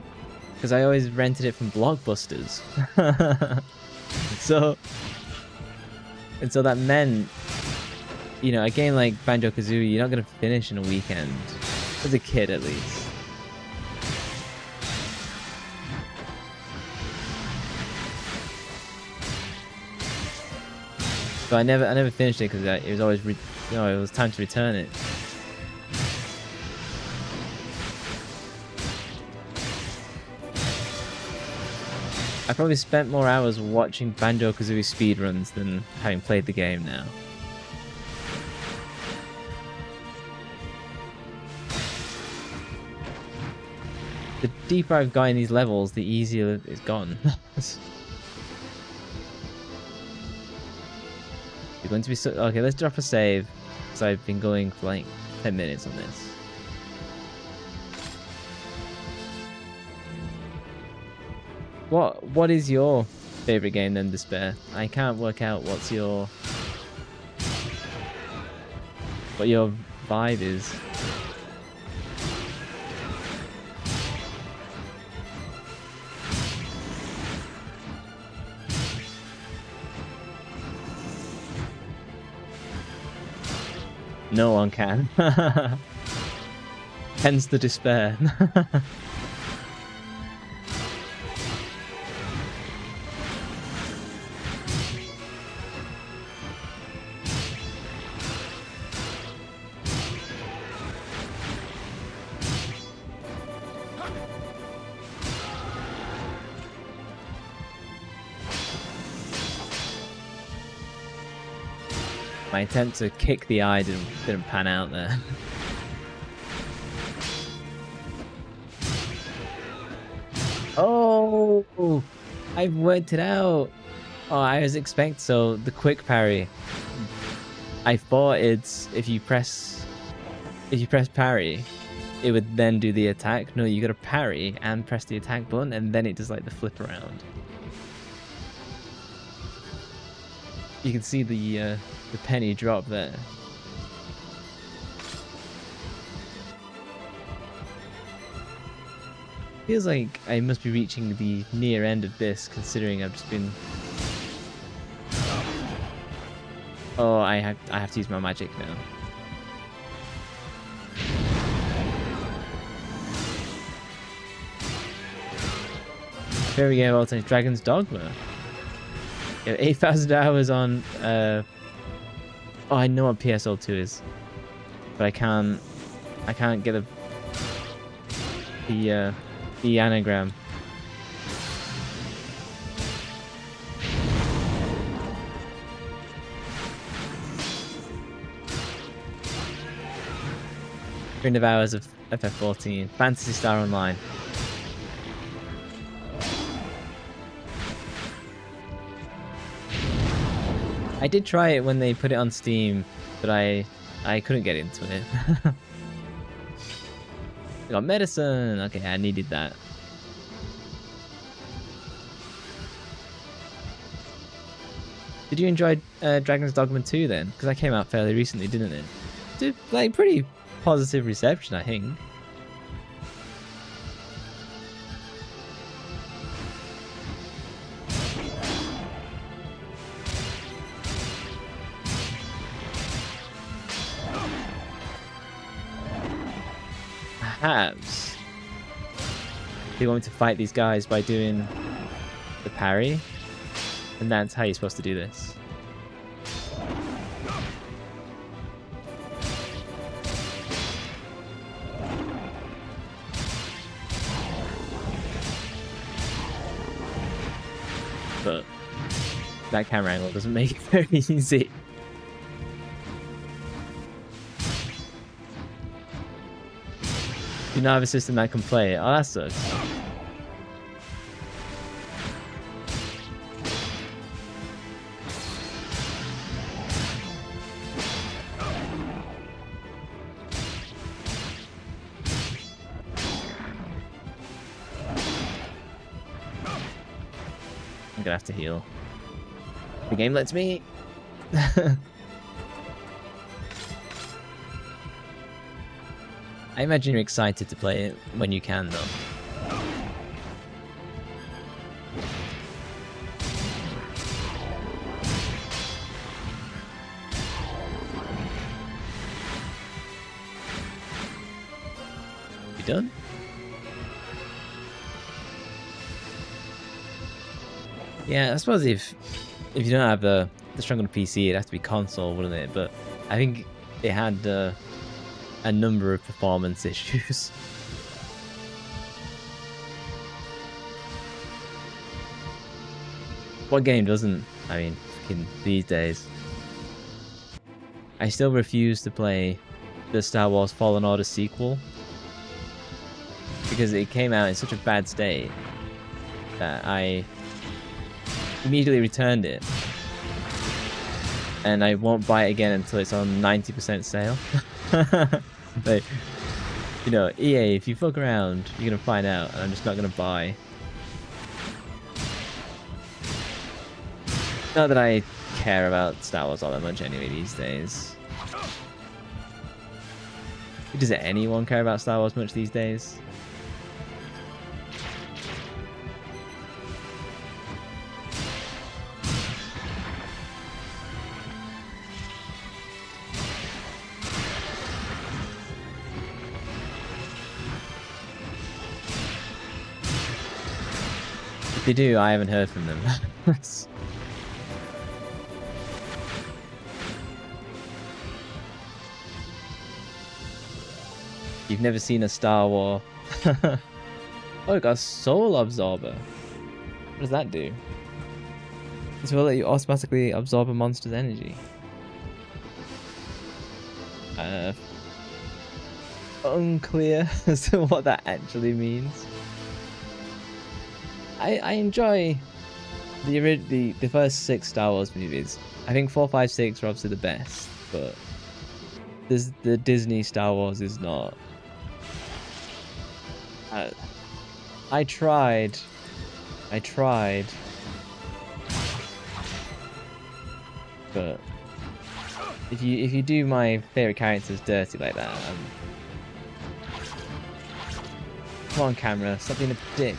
because I always rented it from Blockbusters. And so that meant, you know, a game like Banjo-Kazooie, you're not going to finish in a weekend. As a kid, at least. So I never finished it because it was always, it was time to return it. I probably spent more hours watching Banjo-Kazooie speedruns than having played the game now. The deeper I've got in these levels, the easier it's gotten. You're going to be so... Okay, let's drop a save, because I've been going for like 10 minutes on this. What is your favorite game then, Despair? I can't work out what your vibe is. No one can. Hence the despair. My attempt to kick the eye didn't pan out there. Oh, I've worked it out. Oh, I was expecting so the quick parry. I thought it's if you press parry, it would then do the attack. No, you gotta parry and press the attack button, and then it does like the flip around. You can see the penny drop there. Feels like I must be reaching the near end of this, considering I've just been. Oh, I have to use my magic now. Here we go, alternate Dragon's Dogma. Yeah, 8,000 hours on. Oh, I know what PSL 2 is, but I can't get the anagram. End of hours of FF14. Fantasy Star Online. I did try it when they put it on Steam, but I couldn't get into it. I got medicine. Okay, I needed that. Did you enjoy Dragon's Dogma 2 then? Because that came out fairly recently, didn't it? Did like pretty positive reception, I think. Perhaps they want me to fight these guys by doing the parry, and that's how you're supposed to do this. But that camera angle doesn't make it very easy. Do not have a system that can play it. Oh, that sucks. I'm gonna have to heal. The game lets me. I imagine you're excited to play it when you can, though. You done? Yeah, I suppose if you don't have the strong on PC, it'd have to be console, wouldn't it? But I think it had a number of performance issues. What game doesn't? I mean, fucking these days. I still refuse to play the Star Wars Fallen Order sequel because it came out in such a bad state that I immediately returned it, and I won't buy it again until it's on 90% sale. Like, you know, EA, if you fuck around, you're gonna find out, and I'm just not gonna buy. Not that I care about Star Wars all that much anyway these days. Does anyone care about Star Wars much these days? If they do, I haven't heard from them. You've never seen a Star Wars. Oh, it got a Soul Absorber. What does that do? It will let you automatically absorb a monster's energy. Unclear as to what that actually means. I enjoy the first 6 Star Wars movies. I think 4, 5, 6 are obviously the best, but the Disney Star Wars is not. I tried. But if you do my favorite characters dirty like that, come on, camera, stop being a dick.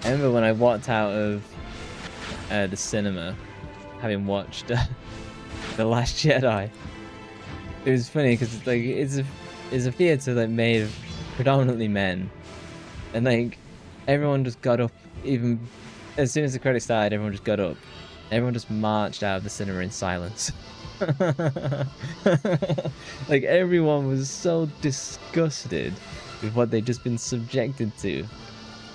I remember when I walked out of the cinema, having watched The Last Jedi. It was funny because it's like it's a theater like made of predominantly men, and like everyone just got up. Even as soon as the credits started, everyone just got up. Everyone just marched out of the cinema in silence. Like everyone was so disgusted with what they'd just been subjected to.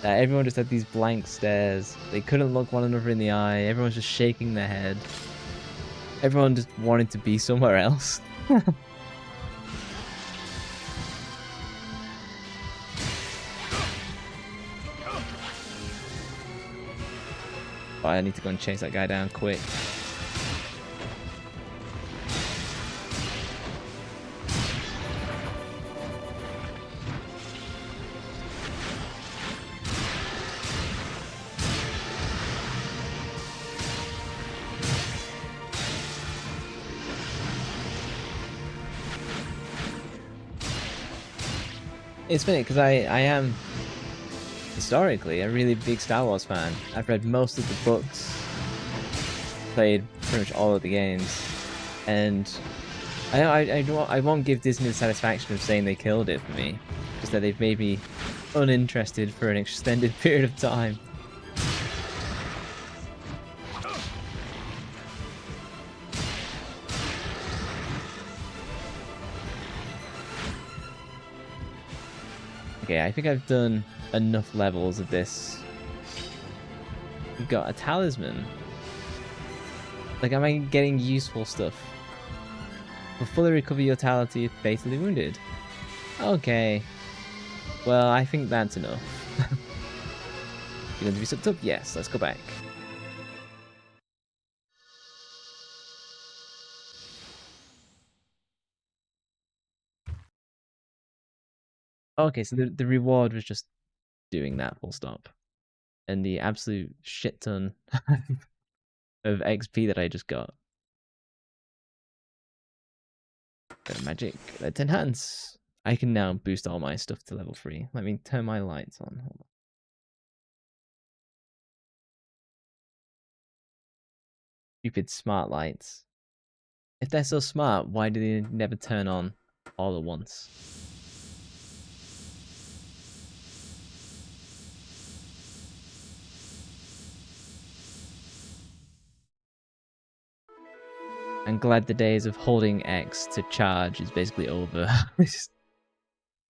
Everyone just had these blank stares. They couldn't look one another in the eye. Everyone's just shaking their head. Everyone just wanted to be somewhere else. Oh, I need to go and chase that guy down quick. It's funny because I am historically a really big Star Wars fan. I've read most of the books, played pretty much all of the games, and I won't give Disney the satisfaction of saying they killed it for me, just that they've made me uninterested for an extended period of time. Okay, I think I've done enough levels of this. We've got a talisman. Like, am I getting useful stuff? Will fully recover your vitality if fatally wounded. Okay. Well, I think that's enough. You're going to be sucked up? Yes, let's go back. Okay, so the reward was just doing that, full stop. And the absolute shit ton of XP that I just got. Magic, let's enhance. I can now boost all my stuff to level 3. Let me turn my lights on. Hold on. Stupid smart lights. If they're so smart, why do they never turn on all at once? I'm glad the days of holding X to charge is basically over.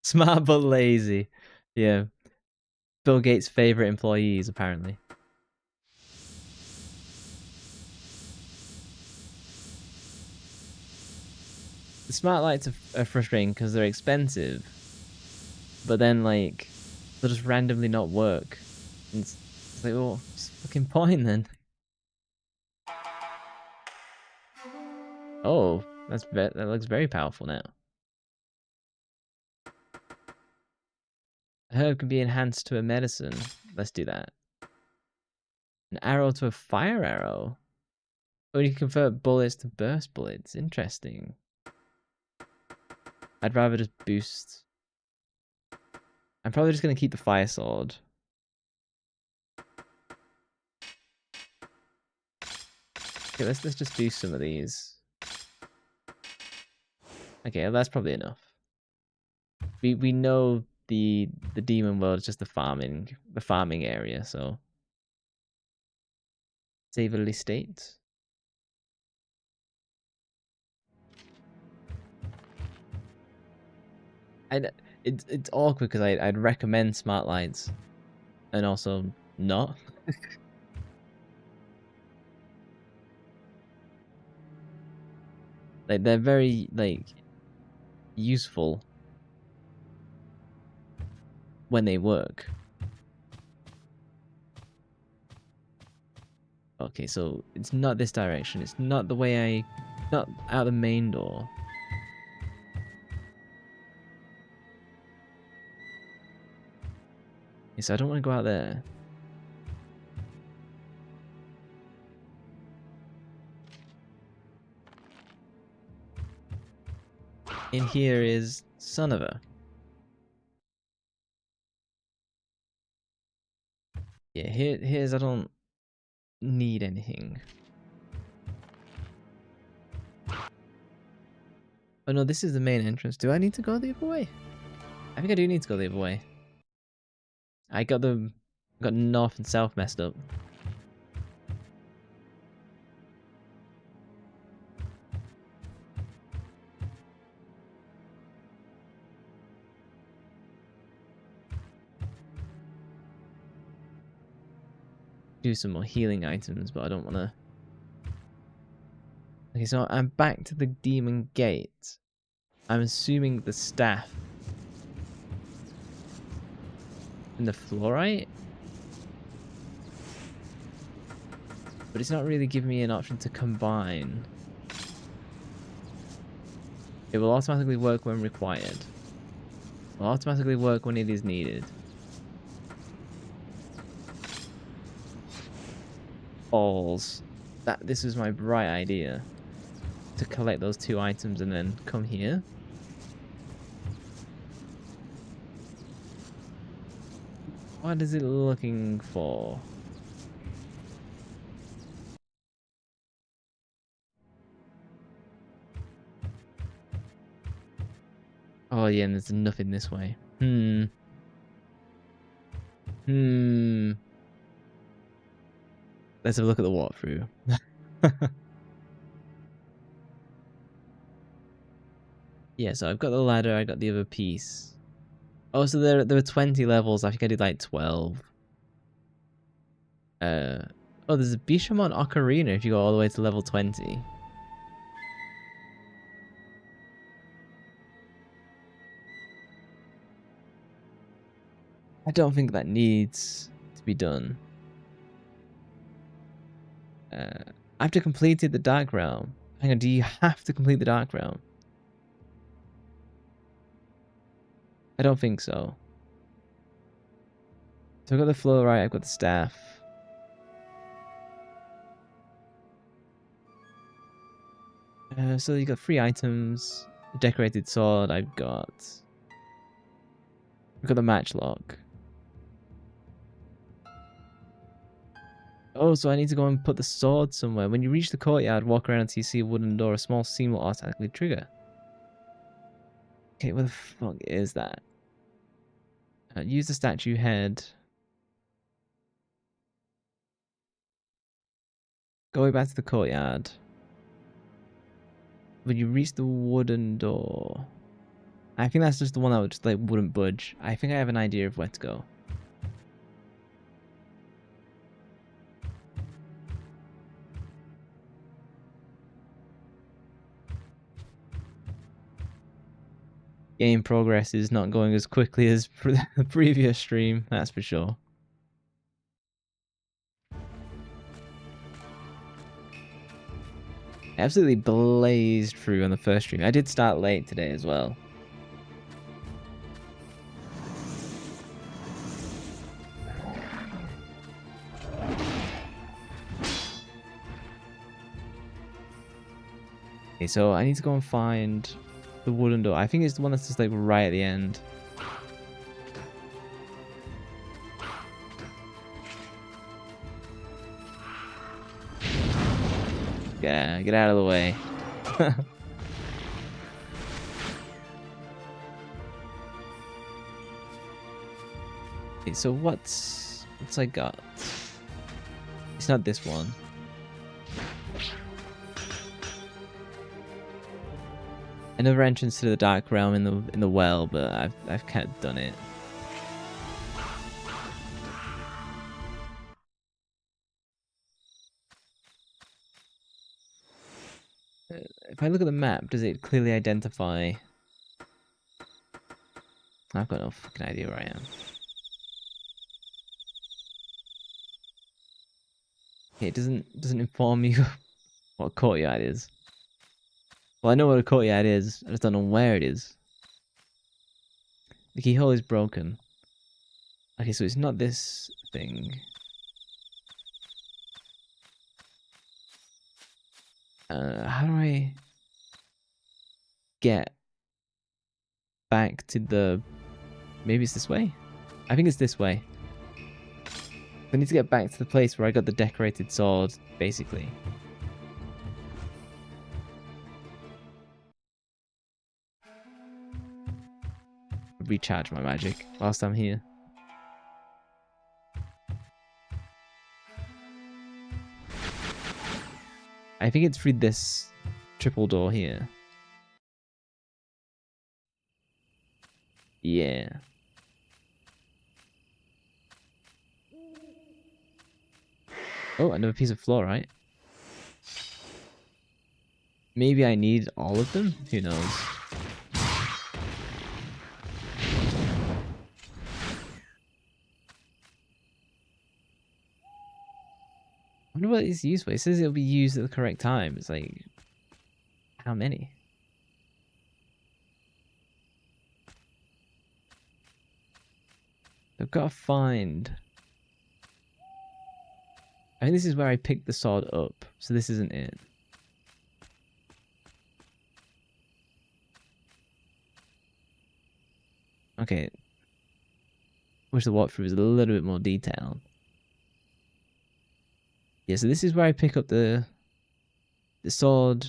Smart but lazy. Yeah. Bill Gates' favorite employees, apparently. The smart lights are frustrating because they're expensive. But then, like, they'll just randomly not work. And it's like, well, what's the fucking point then? Oh, that looks very powerful now. A herb can be enhanced to a medicine. Let's do that. An arrow to a fire arrow. Or you can convert bullets to burst bullets. Interesting. I'd rather just boost. I'm probably just going to keep the fire sword. Okay, let's just do some of these. Okay, well, that's probably enough. We know the demon world is just the farming area, so Saverly State. And it's awkward because I'd recommend smart lights and also not. Like they're very like useful when they work. Okay, so it's not this direction. It's not the way not out the main door. Okay, so I don't want to go out there. In here is son of a. Yeah, here's I don't need anything. Oh no, this is the main entrance. Do I need to go the other way? I think I do need to go the other way. I got north and south messed up. Do some more healing items, but I don't want to. Okay, so I'm back to the demon gate. I'm assuming the staff and the fluorite, but it's not really giving me an option to combine. It will automatically work when required. It will automatically work when it is needed. Balls. This was my bright idea. To collect those 2 items and then come here. What is it looking for? Oh yeah, and there's nothing this way. Let's have a look at the walkthrough. Yeah, so I've got the ladder, I got the other piece. Oh, so there were 20 levels. I think I did like 12. Oh, there's a Bishamon Ocarina if you go all the way to level 20. I don't think that needs to be done. After completed the Dark Realm. Hang on, do you have to complete the Dark Realm? I don't think so. So I've got the fluorite, I've got the staff. So you got 3 items. A decorated sword, I've got the matchlock. Oh, so I need to go and put the sword somewhere. When you reach the courtyard, walk around until you see a wooden door. A small seam will automatically trigger. Okay, where the fuck is that? Use the statue head. Go back to the courtyard. When you reach the wooden door... I think that's just the one that just like wouldn't budge. I think I have an idea of where to go. Game progress is not going as quickly as the previous stream, that's for sure. I absolutely blazed through on the first stream. I did start late today as well. Okay, so I need to go and find the wooden door. I think it's the one that's just like right at the end. Yeah, get out of the way. Okay, so what's I got? It's not this one. Another entrance to the Dark Realm in the well, but I've kind of done it. If I look at the map, does it clearly identify? I've got no fucking idea where I am. Okay, it doesn't inform me what a courtyard is. Well, I know what a courtyard is. I just don't know where it is. The keyhole is broken. Okay, so it's not this thing. How do I get back to the... Maybe it's this way? I think it's this way. I need to get back to the place where I got the decorated sword, basically. Recharge my magic whilst I'm here. I think it's through this triple door here. Yeah. Oh, another piece of fluorite. Maybe I need all of them? Who knows? I wonder what it's used for. It says it'll be used at the correct time. It's like, how many? I've got to find... I think this is where I picked the sword up, so this isn't it. Okay. Wish the walkthrough was a little bit more detailed. Yeah, so this is where I pick up the sword,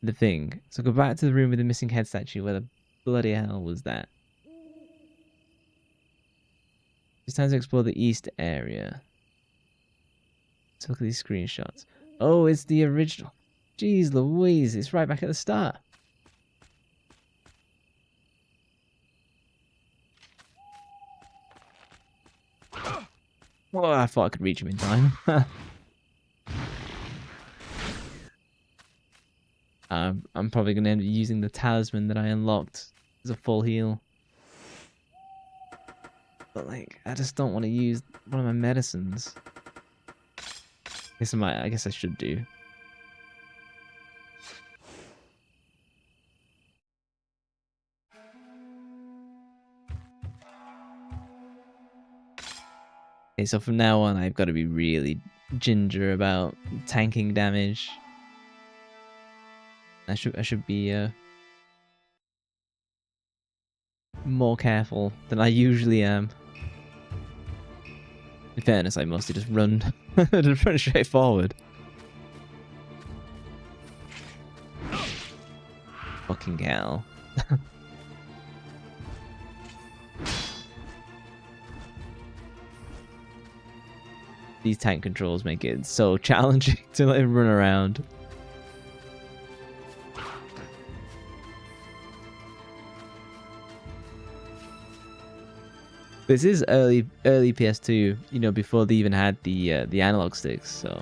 the thing. So go back to the room with the missing head statue. Where the bloody hell was that? It's time to explore the east area. Let's look at these screenshots. Oh, it's the original. Jeez Louise, it's right back at the start. Well, I thought I could reach him in time. I'm probably going to end up using the talisman that I unlocked as a full heal. But, like, I just don't want to use one of my medicines. I guess I should do. Okay, so from now on, I've got to be really ginger about tanking damage. I should be more careful than I usually am. In fairness, I mostly just run, just run straight forward. Fucking hell. These tank controls make it so challenging to let him run around. This is early PS2, you know, before they even had the analog sticks, so.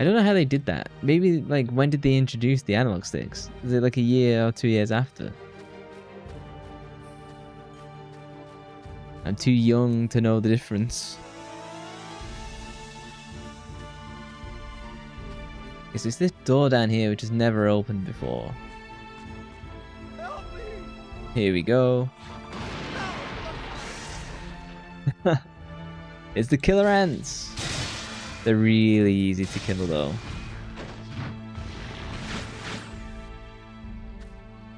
I don't know how they did that. Maybe, like, when did they introduce the analog sticks? Is it like a year or 2 years after? I'm too young to know the difference. Okay, so it's this door down here which has never opened before. Help me! Here we go. It's the killer ants. They're really easy to kill though.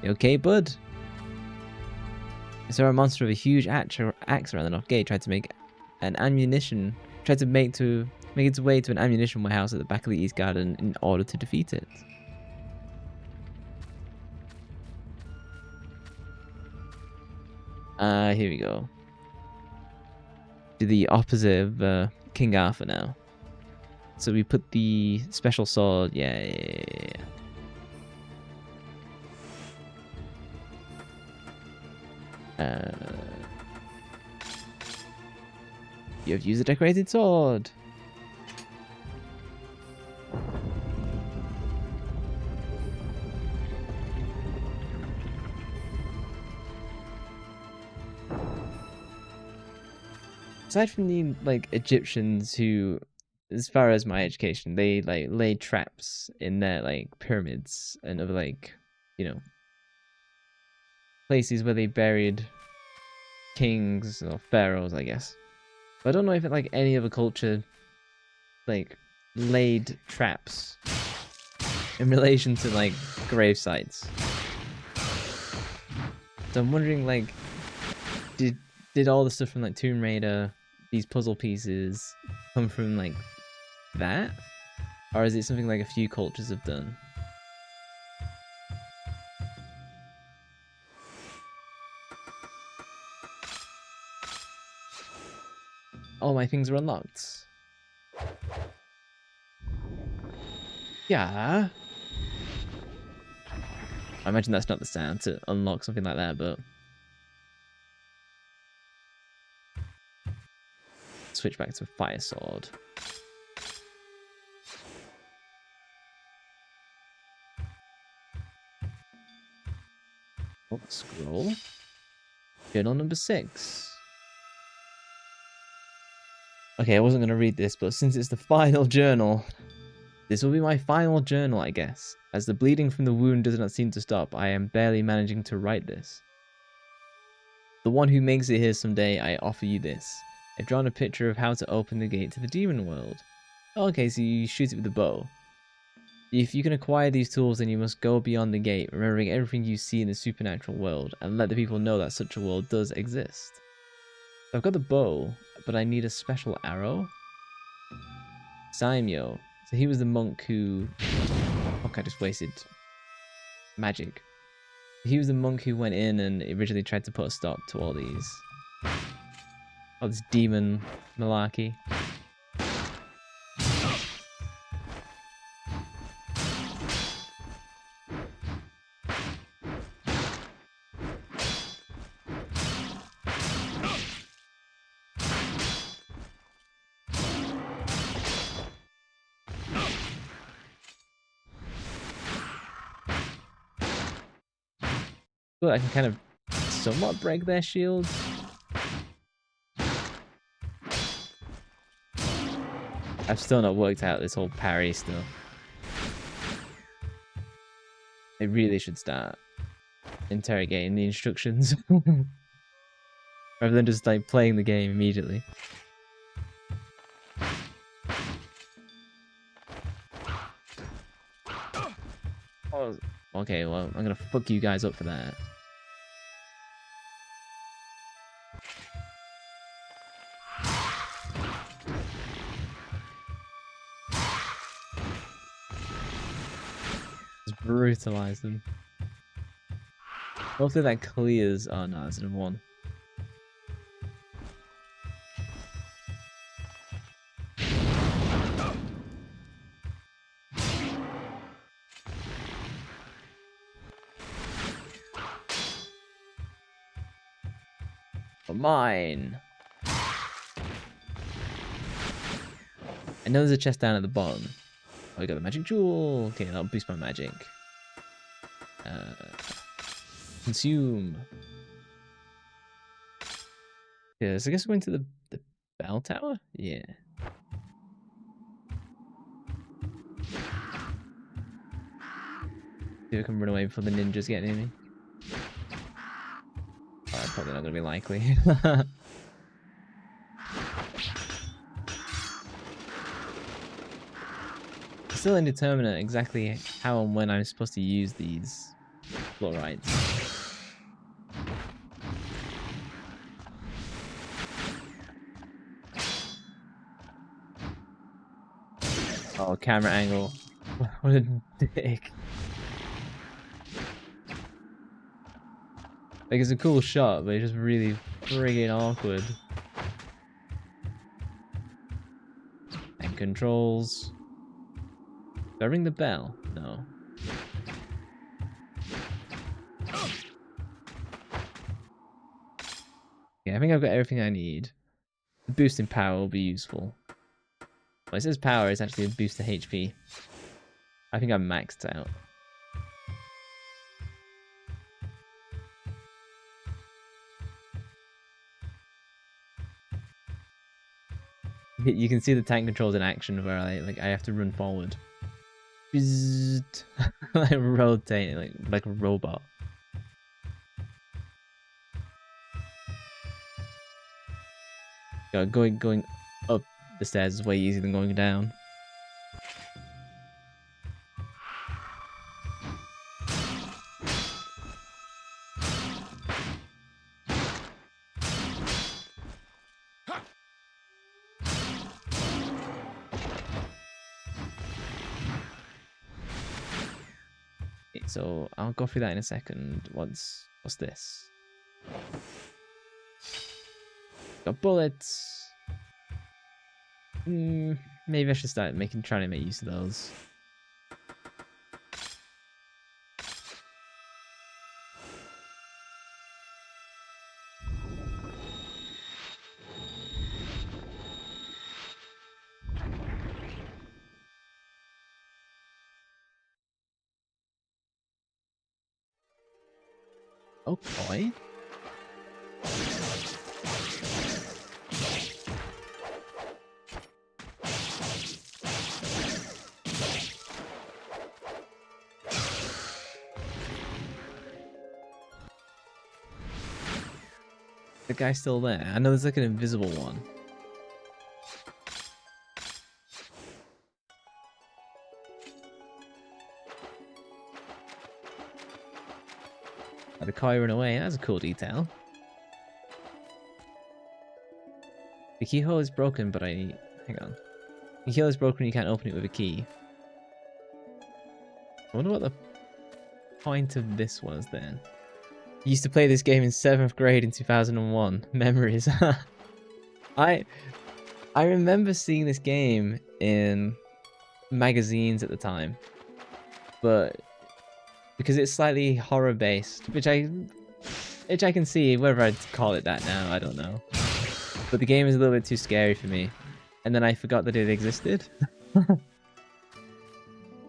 You okay, bud? Is there a monster with a huge axe around the north gate tried to make an ammunition? Tried to make its way to an ammunition warehouse at the back of the east garden in order to defeat it. Here we go. Do the opposite of King Arthur now. So we put the special sword. Yeah. You have used a decorated sword. Aside from the Egyptians who, as far as my education, they laid traps in their pyramids and other places where they buried kings or pharaohs, I guess. But I don't know if any other culture laid traps in relation to grave sites. So I'm wondering did all the stuff from Tomb Raider, these puzzle pieces, come from that? Or is it something a few cultures have done? All my things are unlocked. Yeah. I imagine that's not the sound to unlock something like that, but... Switch back to a fire sword. Oh, scroll. Journal number 6. Okay, I wasn't going to read this, but since it's the final journal, this will be my final journal, I guess. As the bleeding from the wound does not seem to stop, I am barely managing to write this. The one who makes it here someday, I offer you this. I've drawn a picture of how to open the gate to the demon world. Okay, so you shoot it with a bow. If you can acquire these tools, then you must go beyond the gate, remembering everything you see in the supernatural world, and let the people know that such a world does exist. So I've got the bow, but I need a special arrow. Saimyo. So he was the monk who... Fuck, I just wasted magic. He was the monk who went in and originally tried to put a stop to all this demon malarkey. But I can kind of somewhat break their shield. I've still not worked out this whole parry stuff. I really should start interrogating the instructions rather than just playing the game immediately. Oh, okay, well, I'm gonna fuck you guys up for that. Just brutalize them. Hopefully that clears. Oh no, that's another one. Mine. I know there's a chest down at the bottom. Oh, we got the magic jewel. Okay, that'll boost my magic. Consume. Yeah, so I guess we're going to the bell tower? Yeah. See if I can run away before the ninjas get near me. Oh, probably not going to be likely. still indeterminate exactly how and when I'm supposed to use these fluorides. Oh, camera angle. What a dick. Like, it's a cool shot, but it's just really friggin' awkward. And controls. Do I ring the bell? No. Yeah, I think I've got everything I need. The boost in power will be useful. Well, it says power, it's actually a boost to HP. I think I'm maxed out. You can see the tank controls in action where I have to run forward. Like rotating like a robot. Going up the stairs is way easier than going down. Okay, so I'll go through that in a second. What's this? Got bullets. Maybe I should start trying to make use of those. Oh boy. The guy's still there. I know there's like an invisible one. The car run away. That's a cool detail. The keyhole is broken, but hang on. The keyhole is broken. You can't open it with a key. I wonder what the point of this was then. I used to play this game in 7th grade in 2001. Memories. I remember seeing this game in magazines at the time, but because it's slightly horror based, which I can see, whether I'd call it that now, I don't know. But the game is a little bit too scary for me, and then I forgot that it existed. But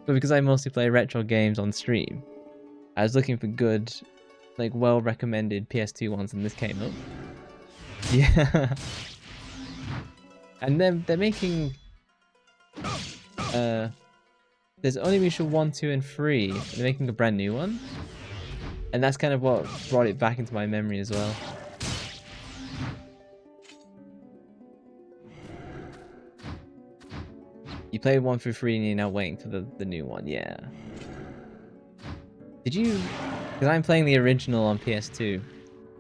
because I mostly play retro games on stream, I was looking for good, like well recommended PS2 ones, and this came up. Yeah. And then they're making there's ONIMUSHA 1, 2, and 3. They're making a brand new one. And that's kind of what brought it back into my memory as well. You played 1 through 3 and you're now waiting for the new one, yeah. Did you... Because I'm playing the original on PS2.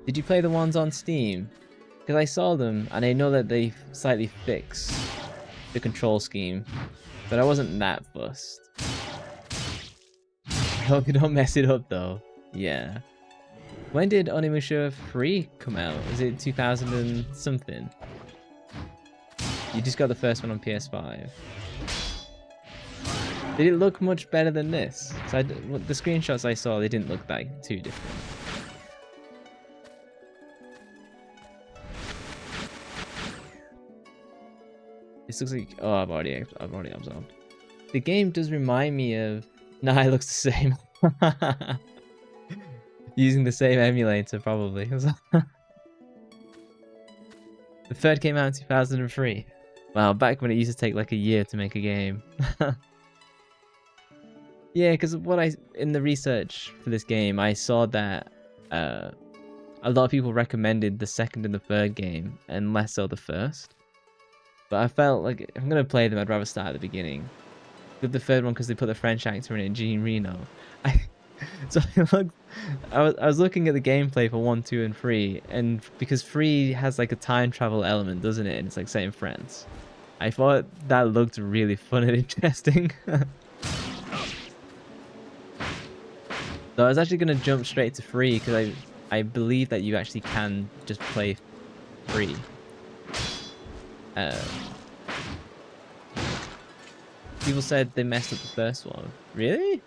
Did you play the ones on Steam? Because I saw them and I know that they slightly fixed the control scheme. But I wasn't that fussed. I hope you don't mess it up though. Yeah. When did ONIMUSHA 3 come out? Was it 2000 and something? You just got the first one on PS5. Did it look much better than this? So the screenshots I saw, they didn't look that too different. This looks like... Oh, I've already absorbed. The game does remind me of... Nah, it looks the same. Using the same emulator, probably. The third came out in 2003. Wow, back when it used to take like a year to make a game. Yeah, because in the research for this game, I saw that a lot of people recommended the second and the third game, and less so the first. But I felt like if I'm going to play them, I'd rather start at the beginning. With the third one because they put the French actor in it, Jean Reno. I, so I was looking at the gameplay for 1, 2, and 3, and because 3 has like a time travel element, doesn't it? And it's like set in France. I thought that looked really fun and interesting. So I was actually gonna jump straight to 3 because I believe that you actually can just play 3. People said they messed up the first one. Really?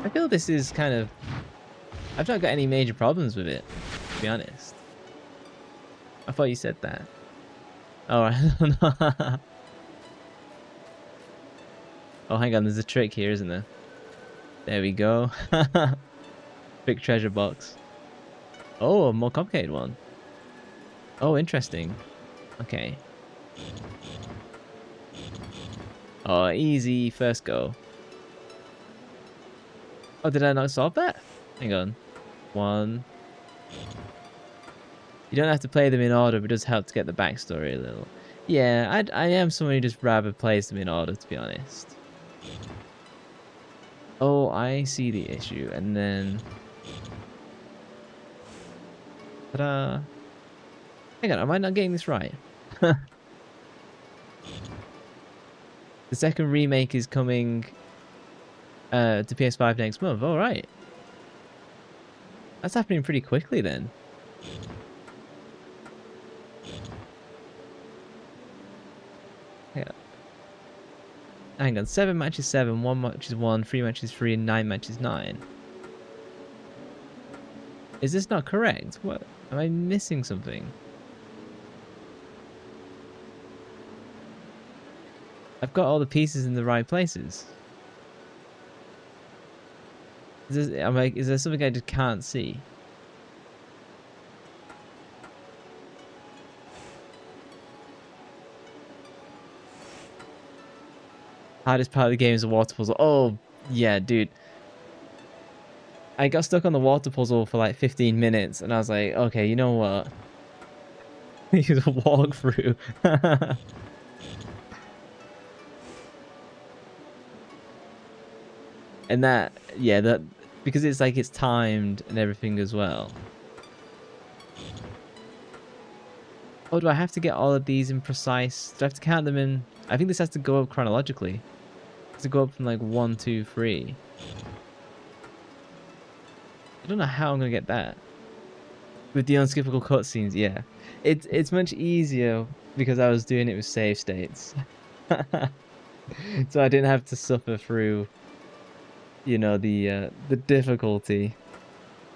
I feel this is kind of... I've not got any major problems with it, to be honest. I thought you said that. Oh, I don't know. Oh, hang on, there's a trick here, isn't there? There we go. Big treasure box. Oh, a more complicated one. Oh, interesting. Okay. Oh, easy first go. Oh, did I not solve that? Hang on. 1. You don't have to play them in order, but it does help to get the backstory a little. Yeah, I am someone who just rather plays them in order, to be honest. Oh, I see the issue, and then... Ta-da! Hang on, am I not getting this right? The second remake is coming to PS5 next month. All right. That's happening pretty quickly then. Hang on, 7 matches 7, 1 match is 1, 3 matches 3, and 9 matches 9. Is this not correct? What? Am I missing something? I've got all the pieces in the right places. Is there something I just can't see? Hardest part of the game is the water puzzle. Oh, yeah, dude. I got stuck on the water puzzle for like 15 minutes, and I was like, okay, you know what? Use a walkthrough. And that, yeah, that, because it's like it's timed and everything as well. Oh, do I have to get all of these in precise? Do I have to count them in? I think this has to go up chronologically. It has to go up from like 1, 2, 3. I don't know how I'm gonna get that. With the unskippable cutscenes, yeah. It's much easier because I was doing it with save states. So I didn't have to suffer through, you know, the difficulty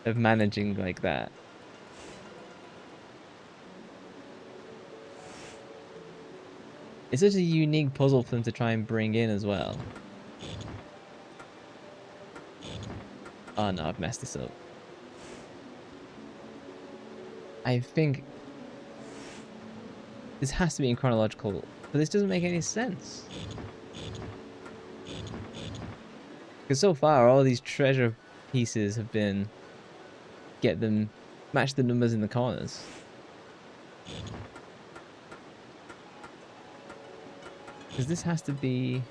of managing like that. It's such a unique puzzle for them to try and bring in as well. Oh no, I've messed this up. I think this has to be in chronological, but this doesn't make any sense. Because so far, all these treasure pieces have been match the numbers in the corners. Because this has to be...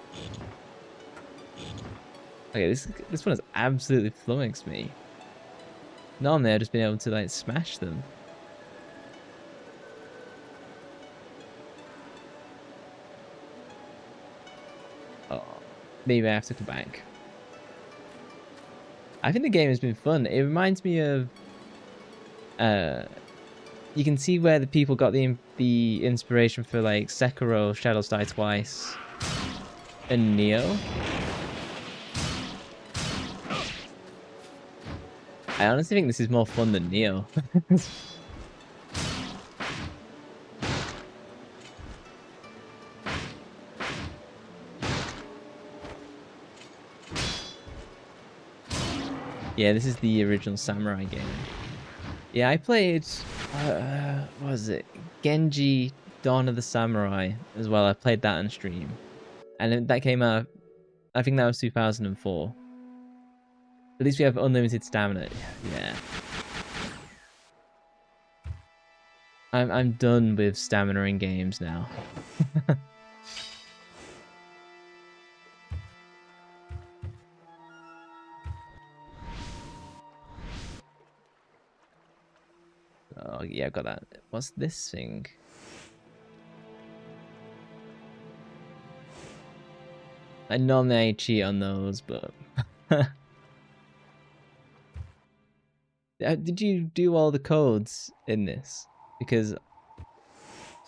Okay, this one has absolutely flummoxed me. Normally I've just been able to like smash them. Oh, maybe I have to come back. I think the game has been fun. It reminds me of... you can see where the people got the inspiration for like Sekiro, Shadows Die Twice, and Nioh. I honestly think this is more fun than Nioh. Yeah, this is the original Samurai game. Yeah, I played, what was it? Genji Dawn of the Samurai as well. I played that on stream. And that came out, I think that was 2004. At least we have unlimited stamina. Yeah. I'm done with stamina in games now. Oh yeah, I got that. What's this thing? I normally cheat on those, but did you do all the codes in this? Because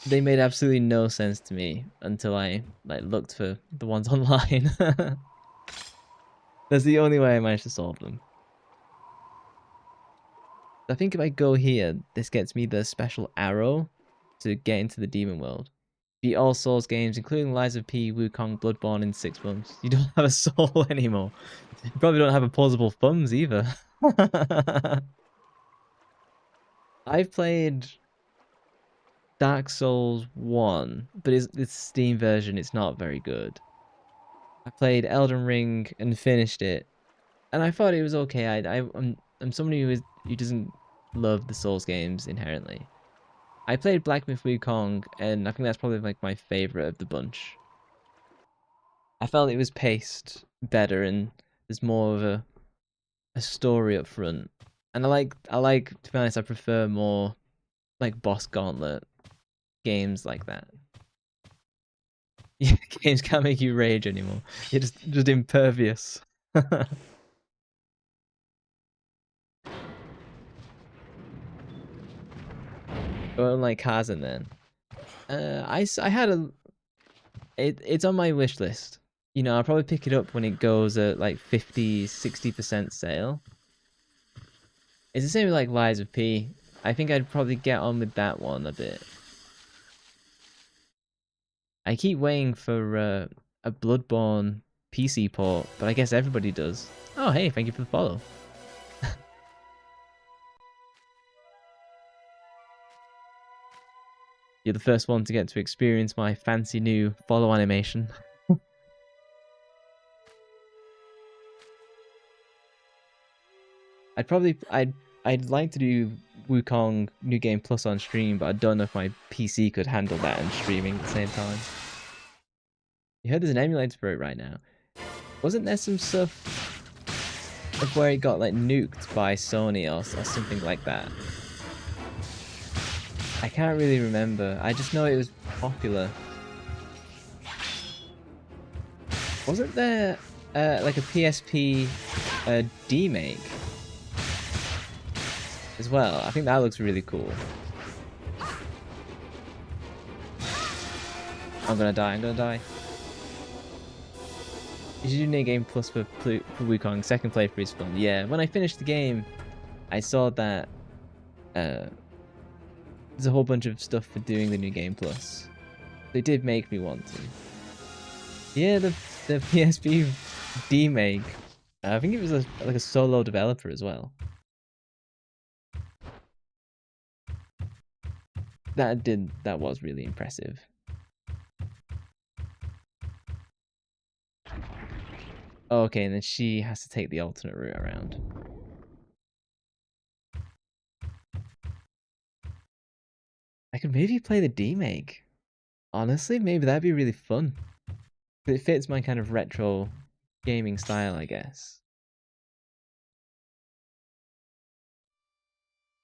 they made absolutely no sense to me until I like looked for the ones online. That's the only way I managed to solve them. I think if I go here, this gets me the special arrow to get into the demon world. Beat all Souls games, including Lies of P, Wukong, Bloodborne in 6 months. You don't have a soul anymore. You probably don't have opposable thumbs either. I've played Dark Souls 1, but it's the Steam version, it's not very good. I played Elden Ring and finished it, and I thought it was okay. I'm somebody who doesn't love the Souls games inherently. I played Black Myth Wukong, and I think that's probably like my favorite of the bunch. I felt it was paced better, and there's more of a story up front. And I like to be honest, I prefer more like boss gauntlet games like that. Yeah, games can't make you rage anymore. You're just impervious. Going like Kazan then. I had it's on my wish list. You know, I'll probably pick it up when it goes at like 50-60% sale. It's the same with like Lies of P. I think I'd probably get on with that one a bit. I keep waiting for a Bloodborne PC port, but I guess everybody does. Oh hey, thank you for the follow. You're the first one to get to experience my fancy new follow animation. I'd like to do Wukong New Game Plus on stream, but I don't know if my PC could handle that and streaming at the same time. You heard there's an emulator for it right now. Wasn't there some stuff of where it got like nuked by Sony or something like that? I can't really remember. I just know it was popular. Wasn't there like a PSP demake as well? I think that looks really cool. I'm gonna die. You should do New Game Plus for Wukong. Second playthrough is fun. Yeah, when I finished the game, I saw that there's a whole bunch of stuff for doing the New Game Plus. They did make me want to. Yeah, the PSP demake. I think it was like a solo developer as well. That was really impressive. Okay, and then she has to take the alternate route around. I could maybe play the demake. Honestly, maybe that'd be really fun. It fits my kind of retro gaming style, I guess.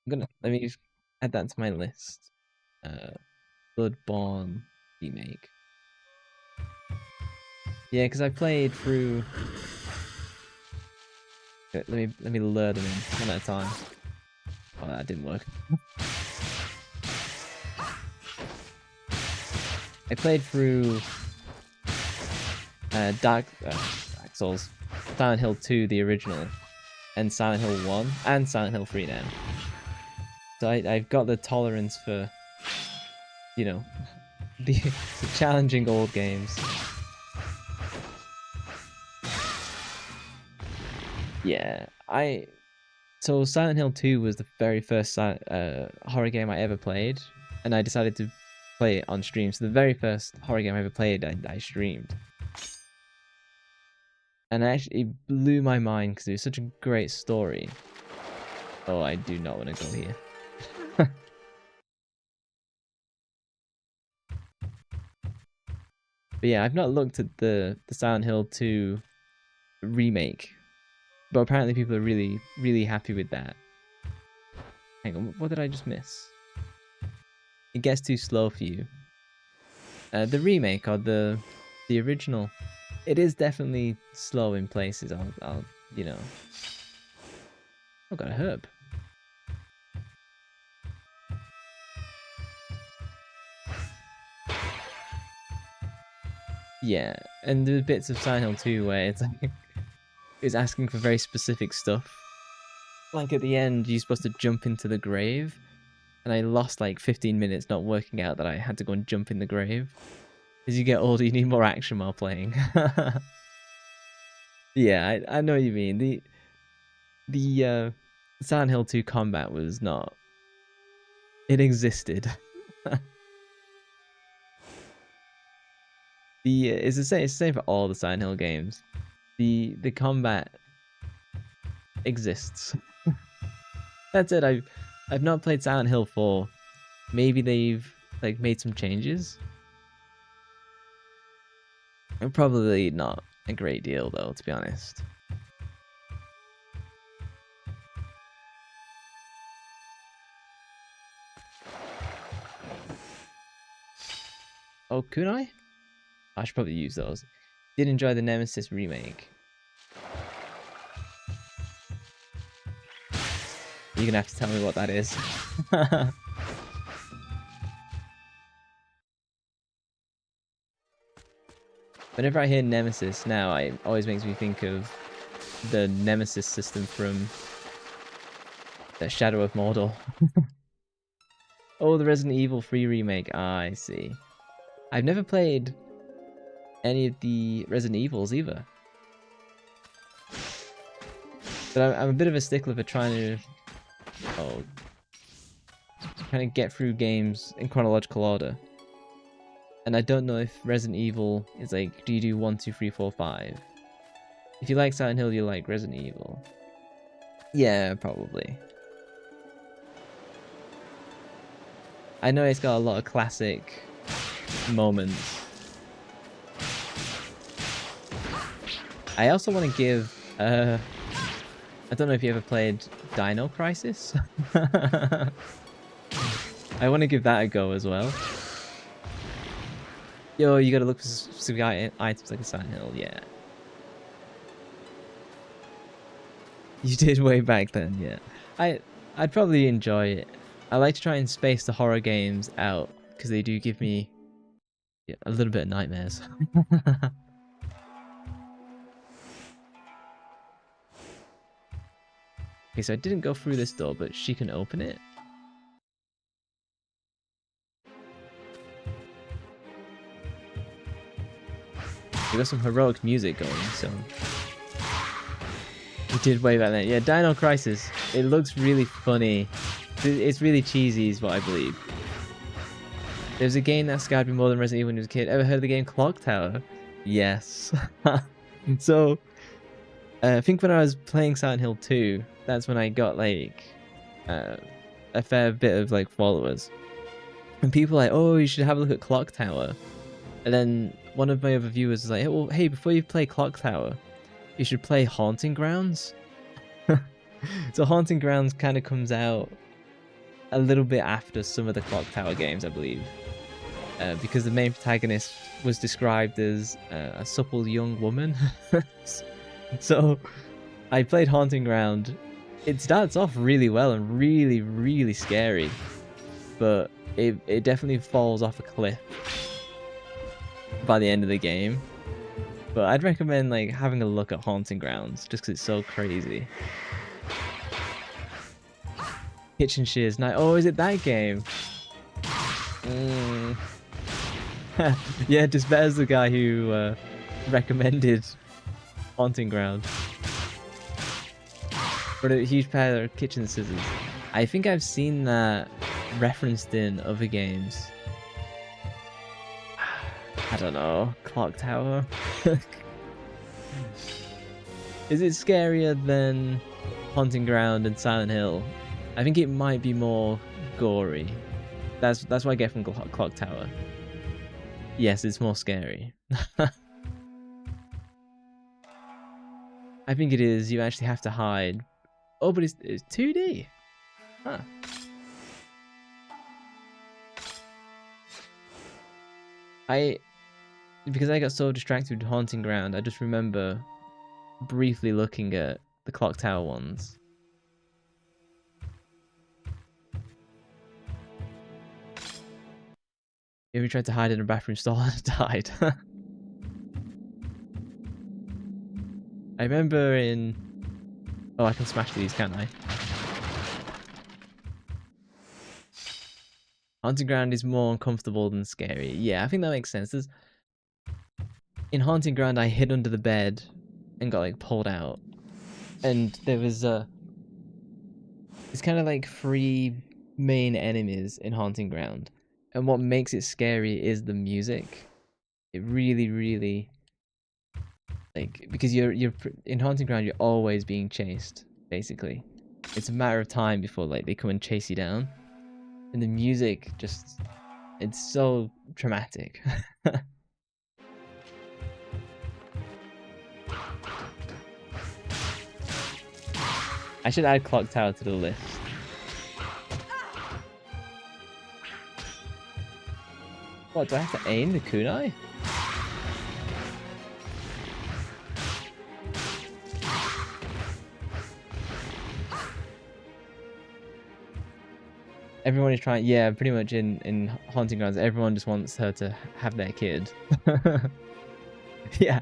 Let me just add that to my list. Bloodborne remake. Yeah, because I played through. Let me lure them in one at a time. Oh, that didn't work. I played through Dark Souls, Silent Hill 2, the original, and Silent Hill 1, and Silent Hill 3 now. So I've got the tolerance for, you know, the challenging old games. Yeah, so Silent Hill 2 was the very first horror game I ever played, and I decided to play it on stream. So the very first horror game I ever played, I streamed. And it blew my mind because it was such a great story. Oh, I do not want to go here. But yeah, I've not looked at the Silent Hill 2 remake. But apparently people are really, really happy with that. Hang on, what did I just miss? it gets too slow for you. The remake or the original, it is definitely slow in places. I'll you know. Oh, got a herb. Yeah, and there's bits of Silent Hill 2 where it's like it's asking for very specific stuff. Like at the end, you're supposed to jump into the grave, and I lost like 15 minutes not working out that I had to go and jump in the grave. As you get older, you need more action while playing. Yeah, I know what you mean. The Silent Hill 2 combat was not. It existed. It's the same. It's the same for all the Silent Hill games. The combat exists. That's it. I've not played Silent Hill 4. Maybe they've like made some changes. Probably not a great deal though, to be honest. Oh, kunai? I should probably use those. Did enjoy the Nemesis remake. You're gonna have to tell me what that is. Whenever I hear Nemesis now, it always makes me think of the Nemesis system from the Shadow of Mordor. Oh, the Resident Evil 3 remake. Ah, I see. I've never played any of the Resident Evils either. But I'm a bit of a stickler for trying to get through games in chronological order. And I don't know if Resident Evil is like, do you do 1, 2, 3, 4, 5? If you like Silent Hill, you like Resident Evil. Yeah, probably. I know it's got a lot of classic moments. I also want to give, I don't know if you ever played Dino Crisis. I want to give that a go as well. Yo, you gotta look for specific items like a Silent Hill, yeah. You did way back then, yeah. I'd probably enjoy it. I like to try and space the horror games out, because they do give me a little bit of nightmares. Okay, so I didn't go through this door, but she can open it. We got some heroic music going, so we did way back then. Yeah, Dino Crisis. It looks really funny. It's really cheesy, is what I believe. There's a game that scared me more than Resident Evil when I was a kid. Ever heard of the game Clock Tower? Yes. So, I think when I was playing Silent Hill 2, that's when I got like a fair bit of like followers, and people were like, oh, you should have a look at Clock Tower. And then one of my other viewers was like, well, hey, before you play Clock Tower, you should play Haunting Grounds. So Haunting Grounds kind of comes out a little bit after some of the Clock Tower games, I believe, because the main protagonist was described as a supple young woman. So I played Haunting Ground. It starts off really well and really, really scary, but it definitely falls off a cliff by the end of the game. But I'd recommend like having a look at Haunting Grounds just because it's so crazy. Kitchen Shears Night. Oh, is it that game? Yeah, just better as the guy who recommended Haunting Ground. But a huge pair of kitchen scissors. I think I've seen that referenced in other games. I don't know. Clock Tower. Is it scarier than Haunting Ground and Silent Hill? I think it might be more gory. That's what I get from Clock Tower. Yes, it's more scary. I think it is. You actually have to hide. Oh, but it's 2D. Huh. Because I got so distracted with Haunting Ground, I just remember briefly looking at the Clock Tower ones. Maybe tried to hide in a bathroom stall and died. I remember in... Oh, I can smash these, can't I? Haunting Ground is more uncomfortable than scary. Yeah, I think that makes sense. In Haunting Ground, I hid under the bed and got like pulled out. And there was it's kind of like 3 main enemies in Haunting Ground. And what makes it scary is the music. It really, really... Like, because you're in Haunting Ground, you're always being chased, basically. It's a matter of time before like they come and chase you down. And the music just, it's so traumatic. I should add Clock Tower to the list. What, do I have to aim the kunai? Everyone is trying, yeah, pretty much in Haunting Grounds, everyone just wants her to have their kid. Yeah.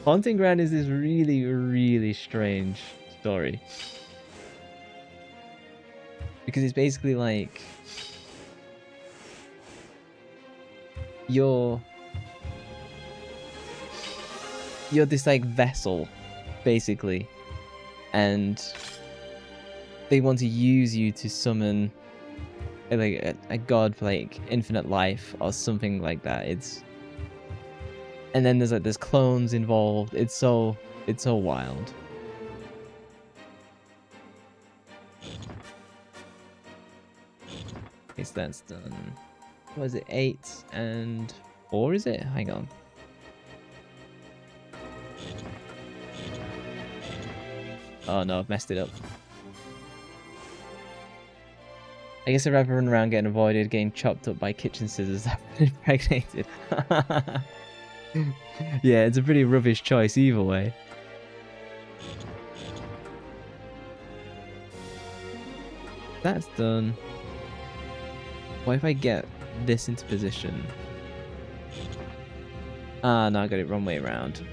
Haunting Ground is this really, really strange story. Because it's basically like... You're this like vessel, basically. And they want to use you to summon like a god for like infinite life or something like that. And then there's clones involved. It's so wild. Okay, so that's done. What is it? 8 and 4, is it? Hang on. Oh no, I've messed it up. I guess I'd rather run around getting avoided, getting chopped up by kitchen scissors than impregnated. Yeah, it's a pretty rubbish choice either way. That's done. What if I get this into position? Ah, no, I got it wrong way around.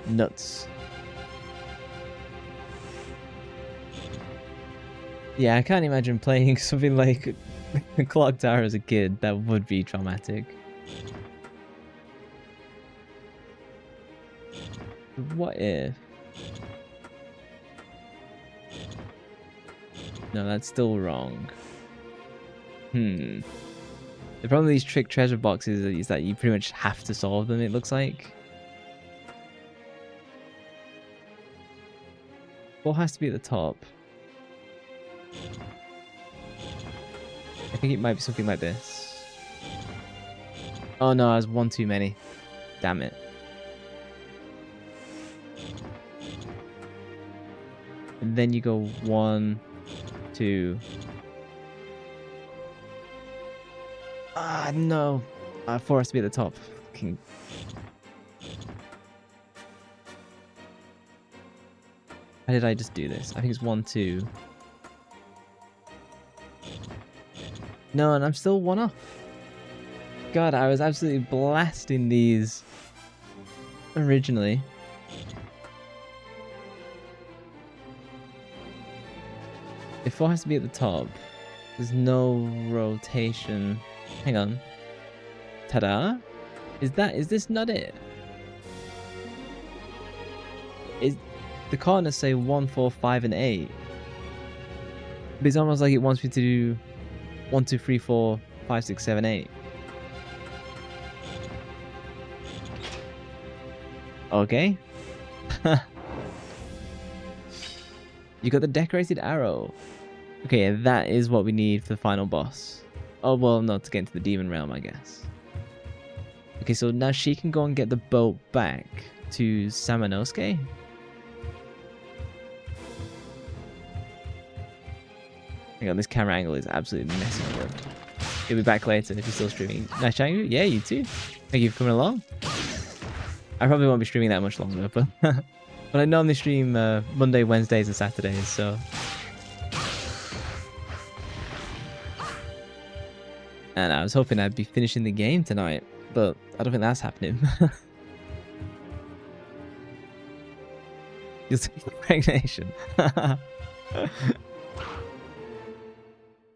Nuts. Yeah, I can't imagine playing something like Clock Tower as a kid. That would be traumatic. What if... No, that's still wrong. The problem with these trick treasure boxes is that you pretty much have to solve them, it looks like. 4 has to be at the top. I think it might be something like this. Oh no, I was 1 too many. Damn it. And then you go 1, 2. Ah, no. 4 has to be at the top. Fucking... How did I just do this? I think it's 1, 2. No, and I'm still 1 off. God, I was absolutely blasting these originally. If 4 has to be at the top, there's no rotation. Hang on. Ta-da? Is this not it? Is the corners say 1, 4, 5, and 8? But it's almost like it wants me to do 1, 2, 3, 4, 5, 6, 7, 8. Okay. You got the decorated arrow. Okay, that is what we need for the final boss. Oh, well, no, to get into the demon realm, I guess. Okay, so now she can go and get the boat back to Samanosuke. Hang on, this camera angle is absolutely messing me up. You'll be back later if you're still streaming. Nice chatting you. Yeah, you too. Thank you for coming along. I probably won't be streaming that much longer, but but I normally stream Monday, Wednesdays, and Saturdays, so. And I was hoping I'd be finishing the game tonight, but I don't think that's happening. You'll take impregnation.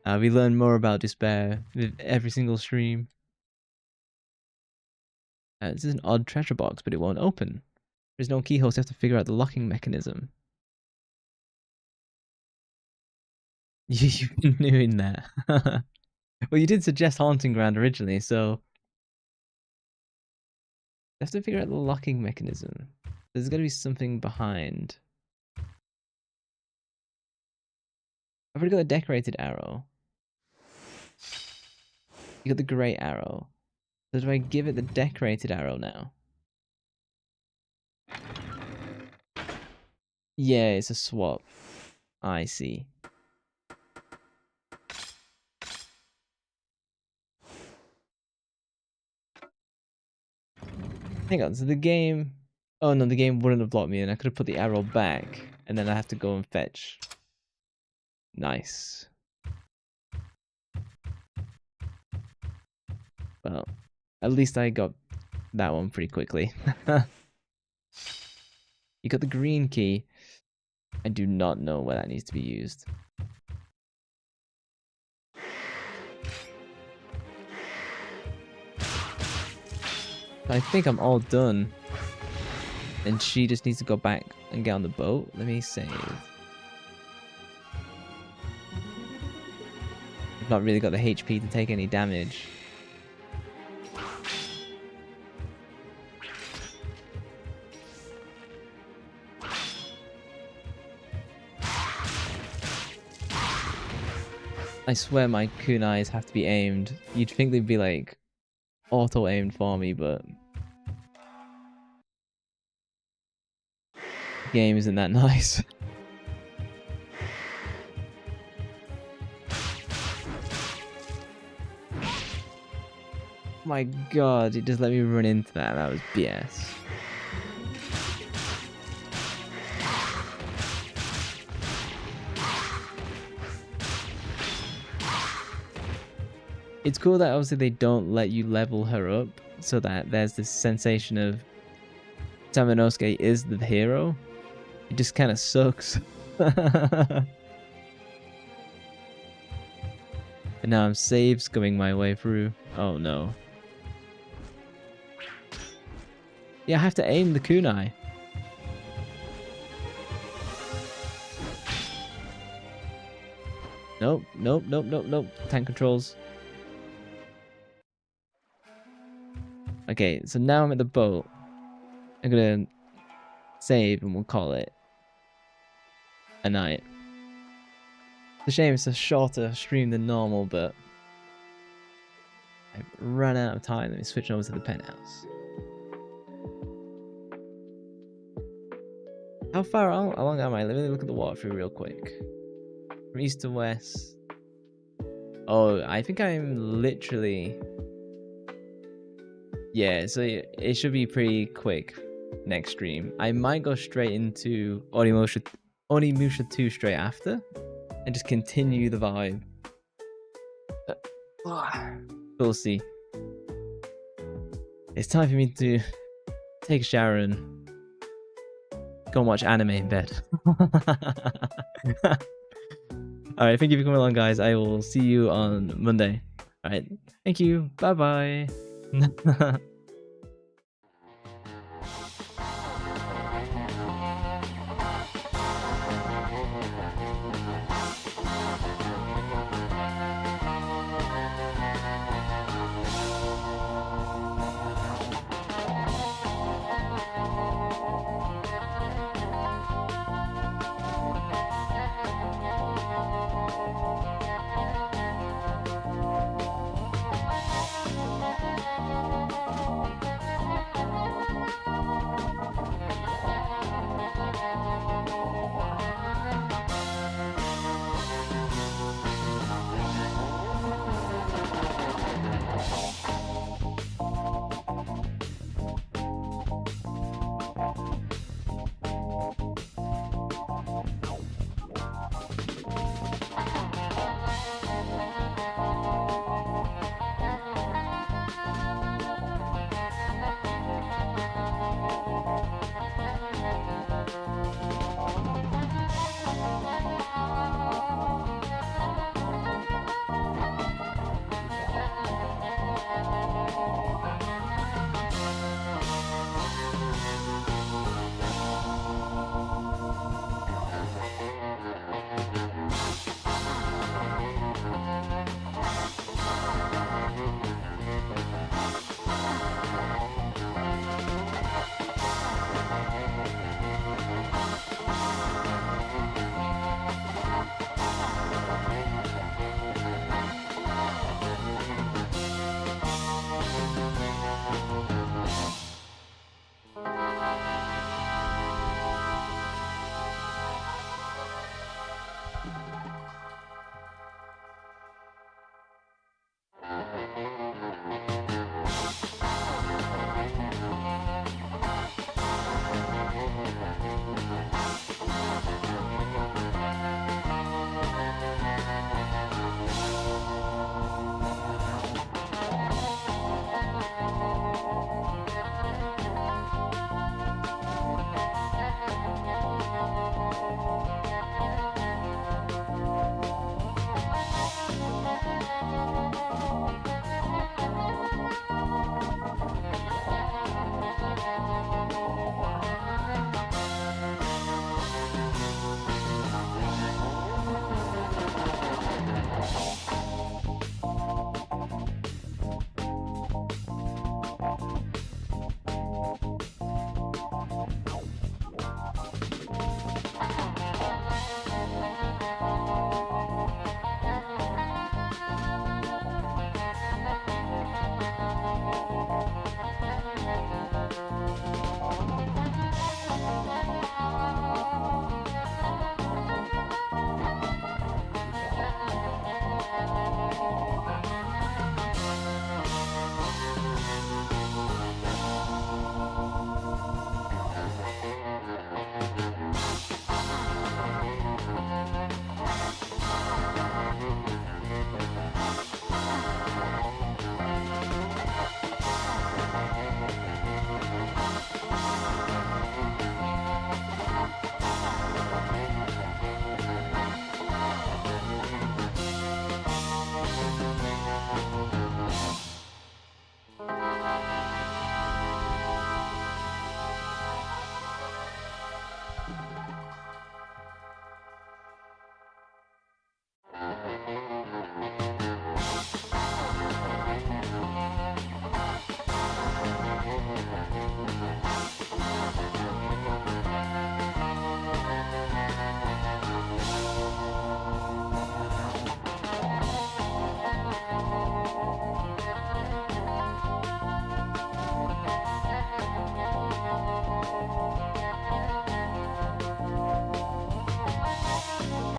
We learn more about despair with every single stream. This is an odd treasure box, but it won't open. There's no keyhole, so you have to figure out the locking mechanism. You've been doing that. Well, you did suggest Haunting Ground originally, so you have to figure out the locking mechanism. There's got to be something behind. I've already got a decorated arrow. You got the grey arrow. So do I give it the decorated arrow now? Yeah, it's a swap. I see. Hang on, so the game... Oh no, the game wouldn't have blocked me and I could have put the arrow back and then I have to go and fetch. Nice. Well, at least I got that one pretty quickly. You got the green key. I do not know where that needs to be used. I think I'm all done. And she just needs to go back and get on the boat. Let me save. I've not really got the HP to take any damage. I swear my kunais have to be aimed. You'd think they'd be like auto-aimed for me, but the game isn't that nice. My god, it just let me run into that. That was BS. It's cool that obviously they don't let you level her up, so that there's this sensation of Tamanosuke is the hero. It just kind of sucks. And now I'm save scumming my way through. Oh no. Yeah, I have to aim the kunai. Nope, nope, nope, nope, nope. Tank controls. Okay, so now I'm at the boat. I'm gonna save and we'll call it a night. It's a shame it's a shorter stream than normal, but I've run out of time. Let me switch over to the penthouse. How far along am I? Let me look at the water through real quick. From east to west. Oh, I think I'm literally... Yeah, so it should be pretty quick next stream. I might go straight into ONIMUSHA 2 straight after and just continue the vibe. We'll see. It's time for me to take a shower and go and watch anime in bed. Alright, thank you for coming along, guys. I will see you on Monday. Alright, thank you. Bye-bye.